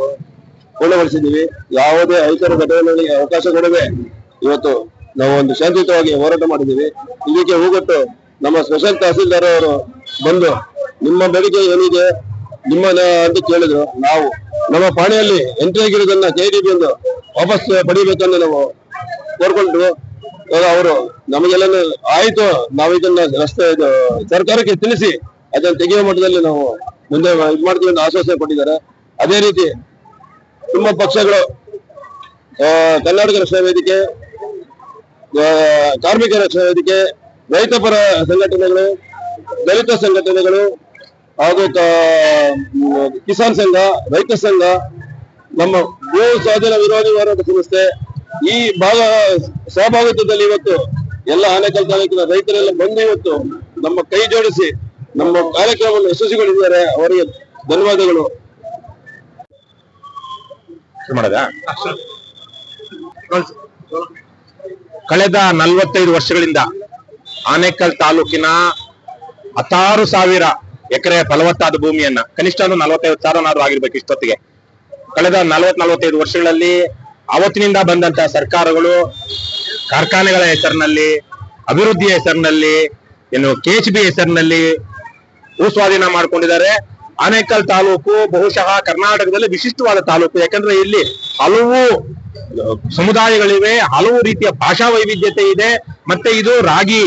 ಪೂರ್ಣಗೊಳಿಸಿದ್ದೀವಿ. ಯಾವುದೇ ರೈತರ ಘಟನೆಗಳಿಗೆ ಅವಕಾಶ ಕೊಡದೆ ಇವತ್ತು ನಾವು ಒಂದು ಶಾಂತಿಯುತವಾಗಿ ಹೋರಾಟ ಮಾಡಿದ್ದೀವಿ. ಇದಕ್ಕೆ ಹೋಗೊಟ್ಟು ನಮ್ಮ ಸ್ಪೆಷಲ್ ತಹಸೀಲ್ದಾರ್ ಅವರು ಬಂದು ನಿಮ್ಮ ಬೇಡಿಕೆ ಏನಿದೆ ನಿಮ್ಮ ಅಂತ ಕೇಳಿದ್ರು. ನಾವು ನಮ್ಮ ಪಾಣಿಯಲ್ಲಿ ಎಂಟ್ರಿ ಆಗಿರೋದನ್ನ KIDB ಎಂದು ವಾಪಸ್ ಪಡಿಬೇಕಂದ್ರೆ ನಾವು ಕೋರ್ಕೊಂಡ್ರು. ಅವರು ನಮಗೆಲ್ಲ ಆಯ್ತು, ನಾವು ಇದನ್ನ ರಸ್ತೆ ಸರ್ಕಾರಕ್ಕೆ ತಿಳಿಸಿ ಅದನ್ನ ತೆಗೆಯುವ ಮಟ್ಟದಲ್ಲಿ ನಾವು ಮುಂದೆ ಇದು ಮಾಡ್ತೀವಿ ಅಂತ ಆಶ್ವಾಸನೆ ಕೊಟ್ಟಿದ್ದಾರೆ. ಅದೇ ರೀತಿ ತುಂಬ ಪಕ್ಷಗಳು, ಕರ್ನಾಟಕ ರಕ್ಷಣಾ ವೇದಿಕೆ, ಕಾರ್ಮಿಕ ರಕ್ಷಣಾ ವೇದಿಕೆ, ರೈತ ಪರ ಸಂಘಟನೆಗಳು, ದಲಿತ ಸಂಘಟನೆಗಳು ಹಾಗೂ ಕಿಸಾನ್ ಸಂಘ, ರೈತ ಸಂಘ, ನಮ್ಮ ಭೂ ಸ್ವಾಧೀನ ವಿರೋಧಿ ಹೋರಾಟ ಸಂಸ್ಥೆ ಈ ಸಹಭಾಗಿತ್ವದಲ್ಲಿ ಇವತ್ತು ಎಲ್ಲ ಆನೇಕಲ್ ತಾಲೂಕಿನ ರೈತರೆಲ್ಲ ಬಂದು ಇವತ್ತು ನಮ್ಮ ಕೈ ಜೋಡಿಸಿ ನಮ್ಮ ಕಾರ್ಯಕ್ರಮವನ್ನು ಯಶಸ್ವಿಗೊಳಿಸಿದ್ದಾರೆ. ಅವರಿಗೆ ಧನ್ಯವಾದಗಳು. ಕಳೆದ 45 ವರ್ಷಗಳಿಂದ ಆನೇಕಲ್ ತಾಲೂಕಿನ 16,000 ಎಕರೆ ಫಲವತ್ತಾದ ಭೂಮಿಯನ್ನ, ಕನಿಷ್ಠ 45,000 ಆಗಿರ್ಬೇಕು ಇಷ್ಟೊತ್ತಿಗೆ, ಕಳೆದ 40-45 ವರ್ಷಗಳಲ್ಲಿ ಅವತ್ತಿನಿಂದ ಬಂದಂತ ಸರ್ಕಾರಗಳು ಕಾರ್ಖಾನೆಗಳ ಹೆಸರಿನಲ್ಲಿ, ಅಭಿವೃದ್ಧಿಯ ಹೆಸರಿನಲ್ಲಿ, KHB ಹೆಸರಿನಲ್ಲಿ ಭೂಸ್ವಾಧೀನ ಮಾಡ್ಕೊಂಡಿದ್ದಾರೆ. ಆನೇಕಲ್ ತಾಲೂಕು ಬಹುಶಃ ಕರ್ನಾಟಕದಲ್ಲಿ ವಿಶಿಷ್ಟವಾದ ತಾಲೂಕು. ಯಾಕಂದ್ರೆ ಇಲ್ಲಿ ಹಲವು ಸಮುದಾಯಗಳಿವೆ, ಹಲವು ರೀತಿಯ ಭಾಷಾ ವೈವಿಧ್ಯತೆ ಇದೆ. ಮತ್ತೆ ಇದು ರಾಗಿ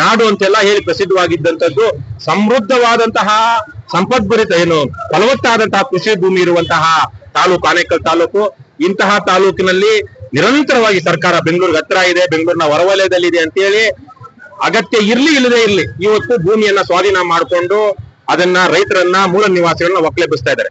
ನಾಡು ಅಂತೆಲ್ಲ ಹೇಳಿ ಪ್ರಸಿದ್ಧವಾಗಿದ್ದಂಥದ್ದು. ಸಮೃದ್ಧವಾದಂತಹ ಸಂಪದ್ಭರಿತ ಫಲವತ್ತಾದಂತಹ ಕೃಷಿ ಭೂಮಿ ಇರುವಂತಹ ತಾಲೂಕು ಆನೇಕಲ್ ತಾಲೂಕು. ಇಂತಹ ತಾಲೂಕಿನಲ್ಲಿ ನಿರಂತರವಾಗಿ ಸರ್ಕಾರ ಬೆಂಗಳೂರಿಗೆ ಹತ್ರ ಇದೆ, ಬೆಂಗಳೂರಿನ ಹೊರವಲಯದಲ್ಲಿ ಇದೆ ಅಂತೇಳಿ ಅಗತ್ಯ ಇರ್ಲಿ ಇಲ್ಲದೆ ಇರ್ಲಿ ಇವತ್ತು ಭೂಮಿಯನ್ನ ಸ್ವಾಧೀನ ಮಾಡಿಕೊಂಡು ಅದನ್ನ ರೈತರನ್ನ, ಮೂಲ ನಿವಾಸಿಗಳನ್ನ ಒಕ್ಕಲೆಬ್ಬಿಸ್ತಾ ಇದ್ದಾರೆ.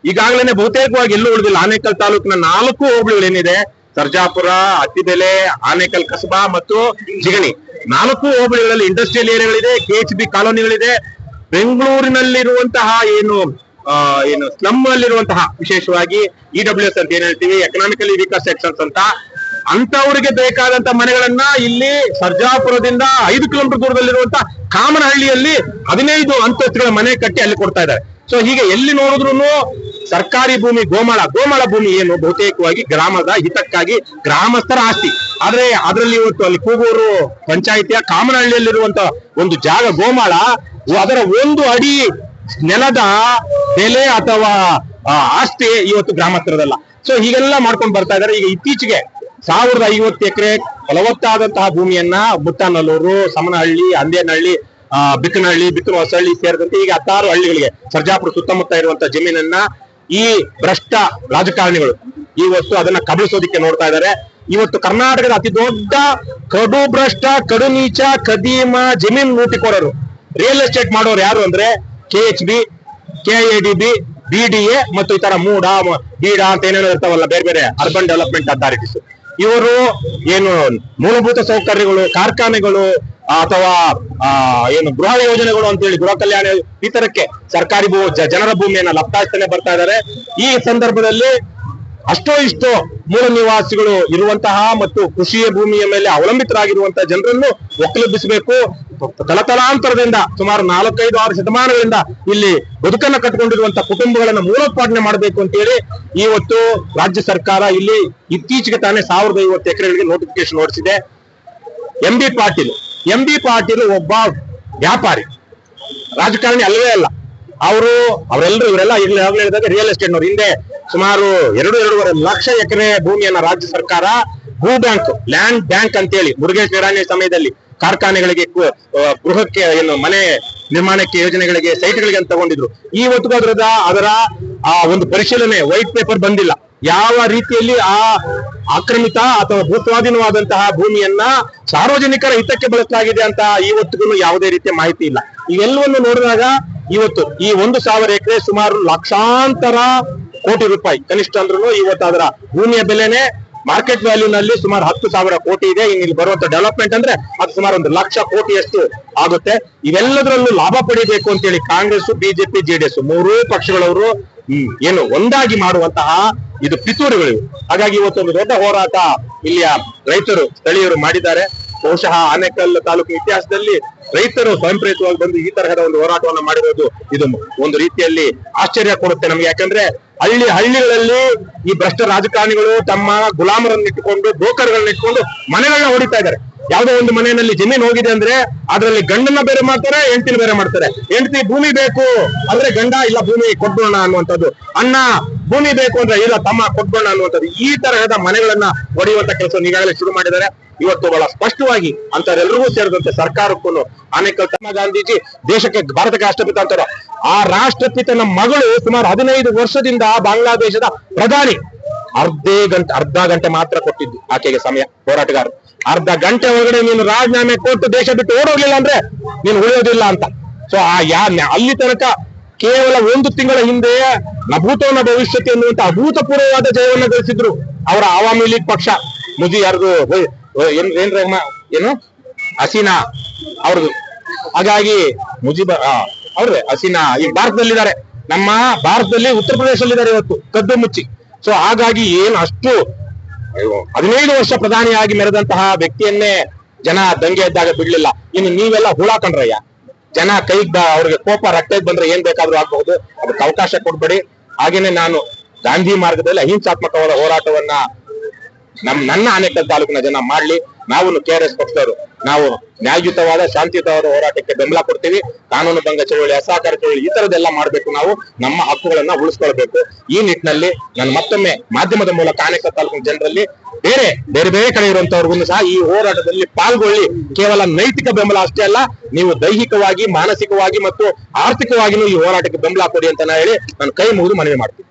ಈಗಾಗಲೇ ಬಹುತೇಕವಾಗಿ ಎಲ್ಲೂ ಉಳಿದಿಲ್ಲ. ಆನೇಕಲ್ ತಾಲೂಕಿನ 4 ಹೋಬಳಿಗಳು ಏನಿದೆ, ಸರ್ಜಾಪುರ, ಅತ್ತಿಬೆಲೆ, ಆನೇಕಲ್ ಕಸಬಾ ಮತ್ತು ಜಿಗಣಿ, 4 ಹೋಬಳಿಗಳಲ್ಲಿ ಇಂಡಸ್ಟ್ರಿಯಲ್ ಏರಿಯಾಗಳಿದೆ, KHB ಕಾಲೋನಿಗಳಿದೆ. ಬೆಂಗಳೂರಿನಲ್ಲಿರುವಂತಹ ಏನು ಸ್ಲಮ್ ಅಲ್ಲಿರುವಂತಹ, ವಿಶೇಷವಾಗಿ EWS ಅಂತ ಏನ್ ಹೇಳ್ತೀವಿ, ಎಕನಾಮಿಕಲಿ ವೀಕರ್ ಸೆಕ್ಷನ್ಸ್ ಅಂತವರಿಗೆ ಬೇಕಾದಂತ ಮನೆಗಳನ್ನ ಇಲ್ಲಿ ಸರ್ಜಾಪುರದಿಂದ 5 ಕಿಲೋಮೀಟರ್ ದೂರದಲ್ಲಿರುವಂತಹ ಕಾಮನಹಳ್ಳಿಯಲ್ಲಿ 15 ಅಂತಸ್ತುಗಳ ಮನೆ ಕಟ್ಟಿ ಅಲ್ಲಿ ಕೊಡ್ತಾ ಇದ್ದಾರೆ. ಸೊ ಹೀಗೆ ಎಲ್ಲಿ ನೋಡಿದ್ರು ಸರ್ಕಾರಿ ಭೂಮಿ ಗೋಮಾಳ ಭೂಮಿ ಏನು ಬಹುತೇಕವಾಗಿ ಗ್ರಾಮದ ಹಿತಕ್ಕಾಗಿ ಗ್ರಾಮಸ್ಥರ ಆಸ್ತಿ. ಆದ್ರೆ ಅದರಲ್ಲಿ ಇವತ್ತು ಅಲ್ಲಿ ಕೂಗೂರು ಪಂಚಾಯಿತಿಯ ಕಾಮನಹಳ್ಳಿಯಲ್ಲಿರುವಂತ ಒಂದು ಜಾಗ ಗೋಮಾಳ, ಅದರ 1 ಅಡಿ ನೆಲದ ಬೆಲೆ ಅಥವಾ ಆಸ್ತಿ ಇವತ್ತು ಗ್ರಾಮಸ್ಥರದಲ್ಲ. ಸೊ ಹೀಗೆಲ್ಲ ಮಾಡ್ಕೊಂಡು ಬರ್ತಾ ಇದಾರೆ. ಈಗ ಇತ್ತೀಚೆಗೆ 1050 ಎಕರೆ ಫಲವತ್ತಾದಂತಹ ಭೂಮಿಯನ್ನ ಮುತ್ತನಲ್ಲೂರು, ಸಮನಹಳ್ಳಿ, ಅಂದೇನಹಳ್ಳಿ, ಬಿಕ್ಕನಹಳ್ಳಿ, ಹೊಸಹಳ್ಳಿ ಸೇರಿದಂತೆ ಈಗ 16 ಹಳ್ಳಿಗಳಿಗೆ ಸರ್ಜಾಪುರ ಸುತ್ತಮುತ್ತ ಇರುವಂತಹ ಜಮೀನನ್ನ ಈ ಭ್ರಷ್ಟ ರಾಜಕಾರಣಿಗಳು ಇವತ್ತು ಅದನ್ನ ಕಬಳಿಸೋದಿಕ್ಕೆ ನೋಡ್ತಾ ಇದ್ದಾರೆ. ಇವತ್ತು ಕರ್ನಾಟಕದ ಅತಿ ದೊಡ್ಡ ಕಡು ಭ್ರಷ್ಟ, ಕಡು ನೀಚ, ಕದೀಮ, ಜಮೀನು ಲೂಟಿಕೋರರು, ರಿಯಲ್ ಎಸ್ಟೇಟ್ ಮಾಡೋರು ಯಾರು ಅಂದ್ರೆ KHB, KIADB, BDA ಮತ್ತು ಈ ತರ ಬೀಡ ಅಂತ ಏನೇನೋ ಇರ್ತಾವಲ್ಲ, ಬೇರೆ ಬೇರೆ ಅರ್ಬನ್ ಡೆವಲಪ್ಮೆಂಟ್ ಅಥಾರಿಟೀಸ್. ಇವರು ಏನು ಮೂಲಭೂತ ಸೌಕರ್ಯಗಳು, ಕಾರ್ಖಾನೆಗಳು ಅಥವಾ ಏನು ಗೃಹ ಯೋಜನೆಗಳು ಅಂತೇಳಿ ಗೃಹ ಕಲ್ಯಾಣ ಈ ತರಕ್ಕೆ ಸರ್ಕಾರಿ ಜನರ ಭೂಮಿಯನ್ನ ಲಪ್ತಾಯಿಸ್ತಾನೆ ಬರ್ತಾ ಇದ್ದಾರೆ. ಈ ಸಂದರ್ಭದಲ್ಲಿ ಅಷ್ಟೋ ಇಷ್ಟೋ ಮೂಲ ನಿವಾಸಿಗಳು ಇರುವಂತಹ ಮತ್ತು ಕೃಷಿಯ ಭೂಮಿಯ ಮೇಲೆ ಅವಲಂಬಿತರಾಗಿರುವಂತಹ ಜನರನ್ನು ಒಕ್ಕಲೆಬ್ಬಿಸಬೇಕು. ತಲತಲಾಂತರದಿಂದ ಸುಮಾರು 4-5-6 ಶತಮಾನಗಳಿಂದ ಇಲ್ಲಿ ಬದುಕನ್ನ ಕಟ್ಟಿಕೊಂಡಿರುವಂತಹ ಕುಟುಂಬಗಳನ್ನ ಮೂಲೋತ್ಪಾದನೆ ಮಾಡಬೇಕು ಅಂತ ಹೇಳಿ ಇವತ್ತು ರಾಜ್ಯ ಸರ್ಕಾರ ಇಲ್ಲಿ ಇತ್ತೀಚೆಗೆ ತಾನೇ 1050 ಎಕರೆಗಳಿಗೆ ನೋಟಿಫಿಕೇಶನ್ ಹೊರಡಿಸಿದೆ. ಎಂ ಬಿ ಪಾಟೀಲ್ ಒಬ್ಬ ವ್ಯಾಪಾರಿ, ರಾಜಕಾರಣಿ ಅಲ್ಲವೇ ಅಲ್ಲ. ಇವರೆಲ್ಲ ಹೇಳಿದಾಗ ರಿಯಲ್ ಎಸ್ಟೇಟ್ ನವರು. ಹಿಂದೆ ಸುಮಾರು 2-2.5 ಲಕ್ಷ ಎಕರೆ ಭೂಮಿಯನ್ನ ರಾಜ್ಯ ಸರ್ಕಾರ ಲ್ಯಾಂಡ್ ಬ್ಯಾಂಕ್ ಅಂತೇಳಿ ಮುರುಗೇಶ್ ನಿರಾಣಿ ಸಮಯದಲ್ಲಿ ಕಾರ್ಖಾನೆಗಳಿಗೆ, ಗೃಹಕ್ಕೆ ಏನು ಮನೆ ನಿರ್ಮಾಣಕ್ಕೆ ಯೋಜನೆಗಳಿಗೆ, ಸೈಟ್ಗಳಿಗೆ ಅಂತ ತಗೊಂಡಿದ್ರು. ಇವತ್ತಿಗೂ ಅದರ ಒಂದು ಪರಿಶೀಲನೆ ವೈಟ್ ಪೇಪರ್ ಬಂದಿಲ್ಲ. ಯಾವ ರೀತಿಯಲ್ಲಿ ಆ ಆಕ್ರಮಿತ ಅಥವಾ ಭೂಸ್ವಾಧೀನವಾದಂತಹ ಭೂಮಿಯನ್ನ ಸಾರ್ವಜನಿಕರ ಹಿತಕ್ಕೆ ಬಳಸಲಾಗಿದೆ ಅಂತ ಇವತ್ತಿಗೂ ಯಾವುದೇ ರೀತಿಯ ಮಾಹಿತಿ ಇಲ್ಲ. ಇವೆಲ್ಲವನ್ನು ನೋಡಿದಾಗ ಇವತ್ತು ಈ 1,000 ಎಕರೆ ಸುಮಾರು ಲಕ್ಷಾಂತರ ಕೋಟಿ ರೂಪಾಯಿ ಕನಿಷ್ಠ ಅಂದ್ರೂ ಇವತ್ತು ಅದರ ಭೂಮಿಯ ಬೆಲೆನೆ ಮಾರ್ಕೆಟ್ ವ್ಯಾಲ್ಯೂನಲ್ಲಿ ಸುಮಾರು 10,000 ಕೋಟಿ ಇದೆ. ಇಲ್ಲಿ ಬರುವಂತ ಡೆವಲಪ್ಮೆಂಟ್ ಅಂದ್ರೆ ಅದು ಸುಮಾರು 1 ಲಕ್ಷ ಕೋಟಿಯಷ್ಟು ಆಗುತ್ತೆ. ಇವೆಲ್ಲದರಲ್ಲೂ ಲಾಭ ಪಡಿಬೇಕು ಅಂತೇಳಿ ಕಾಂಗ್ರೆಸ್, ಬಿಜೆಪಿ, JDS 3 ಪಕ್ಷಗಳವರು ಏನು ಒಂದಾಗಿ ಮಾಡುವಂತಹ ಇದು ಪಿತೂರಿಗಳು. ಹಾಗಾಗಿ ಇವತ್ತೊಂದು ದೊಡ್ಡ ಹೋರಾಟ ಇಲ್ಲಿಯ ರೈತರು, ಸ್ಥಳೀಯರು ಮಾಡಿದ್ದಾರೆ. ಬಹುಶಃ ಆನೇಕಲ್ ತಾಲೂಕಿನ ಇತಿಹಾಸದಲ್ಲಿ ರೈತರು ಸ್ವಯಂ ಪ್ರೇರಿತವಾಗಿ ಬಂದು ಈ ತರಹದ ಒಂದು ಹೋರಾಟವನ್ನು ಮಾಡಿರೋದು ಇದು ಒಂದು ರೀತಿಯಲ್ಲಿ ಆಶ್ಚರ್ಯ ಕೊಡುತ್ತೆ ನಮ್ಗೆ. ಯಾಕಂದ್ರೆ ಹಳ್ಳಿಗಳಲ್ಲಿ ಈ ಭ್ರಷ್ಟ ರಾಜಕಾರಣಿಗಳು ತಮ್ಮ ಗುಲಾಮರನ್ನು ಇಟ್ಟುಕೊಂಡು, ಬ್ರೋಕರ್ಗಳನ್ನ ಇಟ್ಕೊಂಡು ಮನೆಗಳನ್ನ ಹೊಡಿತಾ ಇದ್ದಾರೆ. ಯಾವುದೋ ಒಂದು ಮನೆಯಲ್ಲಿ ಜಮೀನು ಹೋಗಿದೆ ಅಂದ್ರೆ ಅದರಲ್ಲಿ ಗಂಡನ್ನ ಬೇರೆ ಮಾಡ್ತಾರೆ, ಹೆಂಡತಿನ ಬೇರೆ ಮಾಡ್ತಾರೆ. ಹೆಂಡತಿ ಭೂಮಿ ಬೇಕು ಅಂದ್ರೆ ಗಂಡ ಇಲ್ಲ ಭೂಮಿ ಕೊಟ್ಬಿಡೋಣ ಅನ್ನುವಂಥದ್ದು, ಅಣ್ಣ ಭೂಮಿ ಬೇಕು ಅಂದ್ರೆ ಇಲ್ಲ ತಮ್ಮ ಕೊಟ್ಬಿಡೋಣ ಅನ್ನುವಂಥದ್ದು. ಈ ತರಹದ ಮನೆಗಳನ್ನ ಹೊಡೆಯುವಂತ ಕೆಲಸ ಈಗಾಗಲೇ ಶುರು ಮಾಡಿದ್ದಾರೆ. ಇವತ್ತು ಬಹಳ ಸ್ಪಷ್ಟವಾಗಿ ಅಂತವರೆಲ್ಲರಿಗೂ ಸೇರಿದಂತೆ ಸರ್ಕಾರಕ್ಕೂ ಆನೇಕಲ್ ಗಾಂಧೀಜಿ ದೇಶಕ್ಕೆ ಭಾರತಕ್ಕೆ ರಾಷ್ಟ್ರಪಿತ ಅಂತಾರ. ಆ ರಾಷ್ಟ್ರಪಿತನ ಮಗಳು ಸುಮಾರು 15 ವರ್ಷದಿಂದ ಬಾಂಗ್ಲಾದೇಶದ ಪ್ರಧಾನಿ. ಅರ್ಧ ಗಂಟೆ ಮಾತ್ರ ಕೊಟ್ಟಿದ್ದು ಆಕೆಗೆ ಸಮಯ, ಹೋರಾಟಗಾರ. ಅರ್ಧ ಗಂಟೆ ಒಳಗಡೆ ನೀನು ರಾಜೀನಾಮೆ ಕೊಟ್ಟು ದೇಶ ಬಿಟ್ಟು ಓಡೋಗ್ಲಿಲ್ಲ ಅಂದ್ರೆ ನೀನು ಉಳಿಯೋದಿಲ್ಲ ಅಂತ. ಸೊ ಅಲ್ಲಿ ತನಕ ಕೇವಲ 1 ತಿಂಗಳ ಹಿಂದೆ ನಭೂತೋನ ಭವಿಷ್ಯತೆ ಎನ್ನುವಂತ ಅಭೂತಪೂರ್ವವಾದ ಜಯವನ್ನು ಗಳಿಸಿದ್ರು ಅವರ ಆವಾಮಿ ಲೀಗ್ ಪಕ್ಷ. ಏನು ಹಸೀನಾ ಅವ್ರದ್ದು. ಹಾಗಾಗಿ ಅವ್ರೇ ಹಸೀನಾ ಈಗ ಭಾರತದಲ್ಲಿದ್ದಾರೆ, ನಮ್ಮ ಭಾರತದಲ್ಲಿ ಉತ್ತರ ಪ್ರದೇಶದಲ್ಲಿದ್ದಾರೆ ಇವತ್ತು ಕದ್ದು ಮುಚ್ಚಿ. ಸೊ ಹಾಗಾಗಿ ಏನು ಅಷ್ಟು 15 ವರ್ಷ ಪ್ರಧಾನಿಯಾಗಿ ಮೆರೆದಂತಹ ವ್ಯಕ್ತಿಯನ್ನೇ ಜನ ದಂಗೆ ಎದ್ದಾಗ ಬಿಡ್ಲಿಲ್ಲ. ಇನ್ನು ನೀವೆಲ್ಲ ಹುಳಾಕೊಂಡ್ರಯ್ಯ, ಜನ ಕೈಗೆ ಅವ್ರಿಗೆ ಕೋಪ ರಕ್ತಕ್ಕೆ ಬಂದ್ರೆ ಏನ್ ಬೇಕಾದ್ರೂ ಆಗ್ಬಹುದು, ಅದಕ್ಕೆ ಅವಕಾಶ ಕೊಡ್ಬೇಡಿ. ಹಾಗೇನೆ ನಾನು ಗಾಂಧಿ ಮಾರ್ಗದಲ್ಲಿ ಅಹಿಂಸಾತ್ಮಕವಾದ ಹೋರಾಟವನ್ನ ನನ್ನ ಆನೇಕಲ್ ತಾಲೂಕಿನ ಜನ ಮಾಡ್ಲಿ. ನಾವು KRS ಪಕ್ಷದವರು ನಾವು ನ್ಯಾಯಯುತವಾದ ಶಾಂತಿಯುತವಾದ ಹೋರಾಟಕ್ಕೆ ಬೆಂಬಲ ಕೊಡ್ತೀವಿ. ಕಾನೂನು ಭಂಗ ಚಳವಳಿ, ಅಸಹಕಾರ ಚಳವಳಿ ಈ ತರದೆಲ್ಲ ಮಾಡ್ಬೇಕು. ನಾವು ನಮ್ಮ ಹಕ್ಕುಗಳನ್ನ ಉಳಿಸ್ಕೊಳ್ಬೇಕು. ಈ ನಿಟ್ಟಿನಲ್ಲಿ ನಾನು ಮತ್ತೊಮ್ಮೆ ಮಾಧ್ಯಮದ ಮೂಲಕ ಆನೇಕಲ್ ತಾಲೂಕಿನ ಜನರಲ್ಲಿ ಬೇರೆ ಬೇರೆ ಕಡೆ ಇರುವಂತವ್ರಿಗೂ ಸಹ ಈ ಹೋರಾಟದಲ್ಲಿ ಪಾಲ್ಗೊಳ್ಳಿ. ಕೇವಲ ನೈತಿಕ ಬೆಂಬಲ ಅಷ್ಟೇ ಅಲ್ಲ, ನೀವು ದೈಹಿಕವಾಗಿ, ಮಾನಸಿಕವಾಗಿ ಮತ್ತು ಆರ್ಥಿಕವಾಗಿಯೂ ಈ ಹೋರಾಟಕ್ಕೆ ಬೆಂಬಲ ಕೊಡಿ ಅಂತ ಹೇಳಿ ನಾನು ಕೈ ಮುಗಿದು ಮನವಿ ಮಾಡ್ತೀನಿ.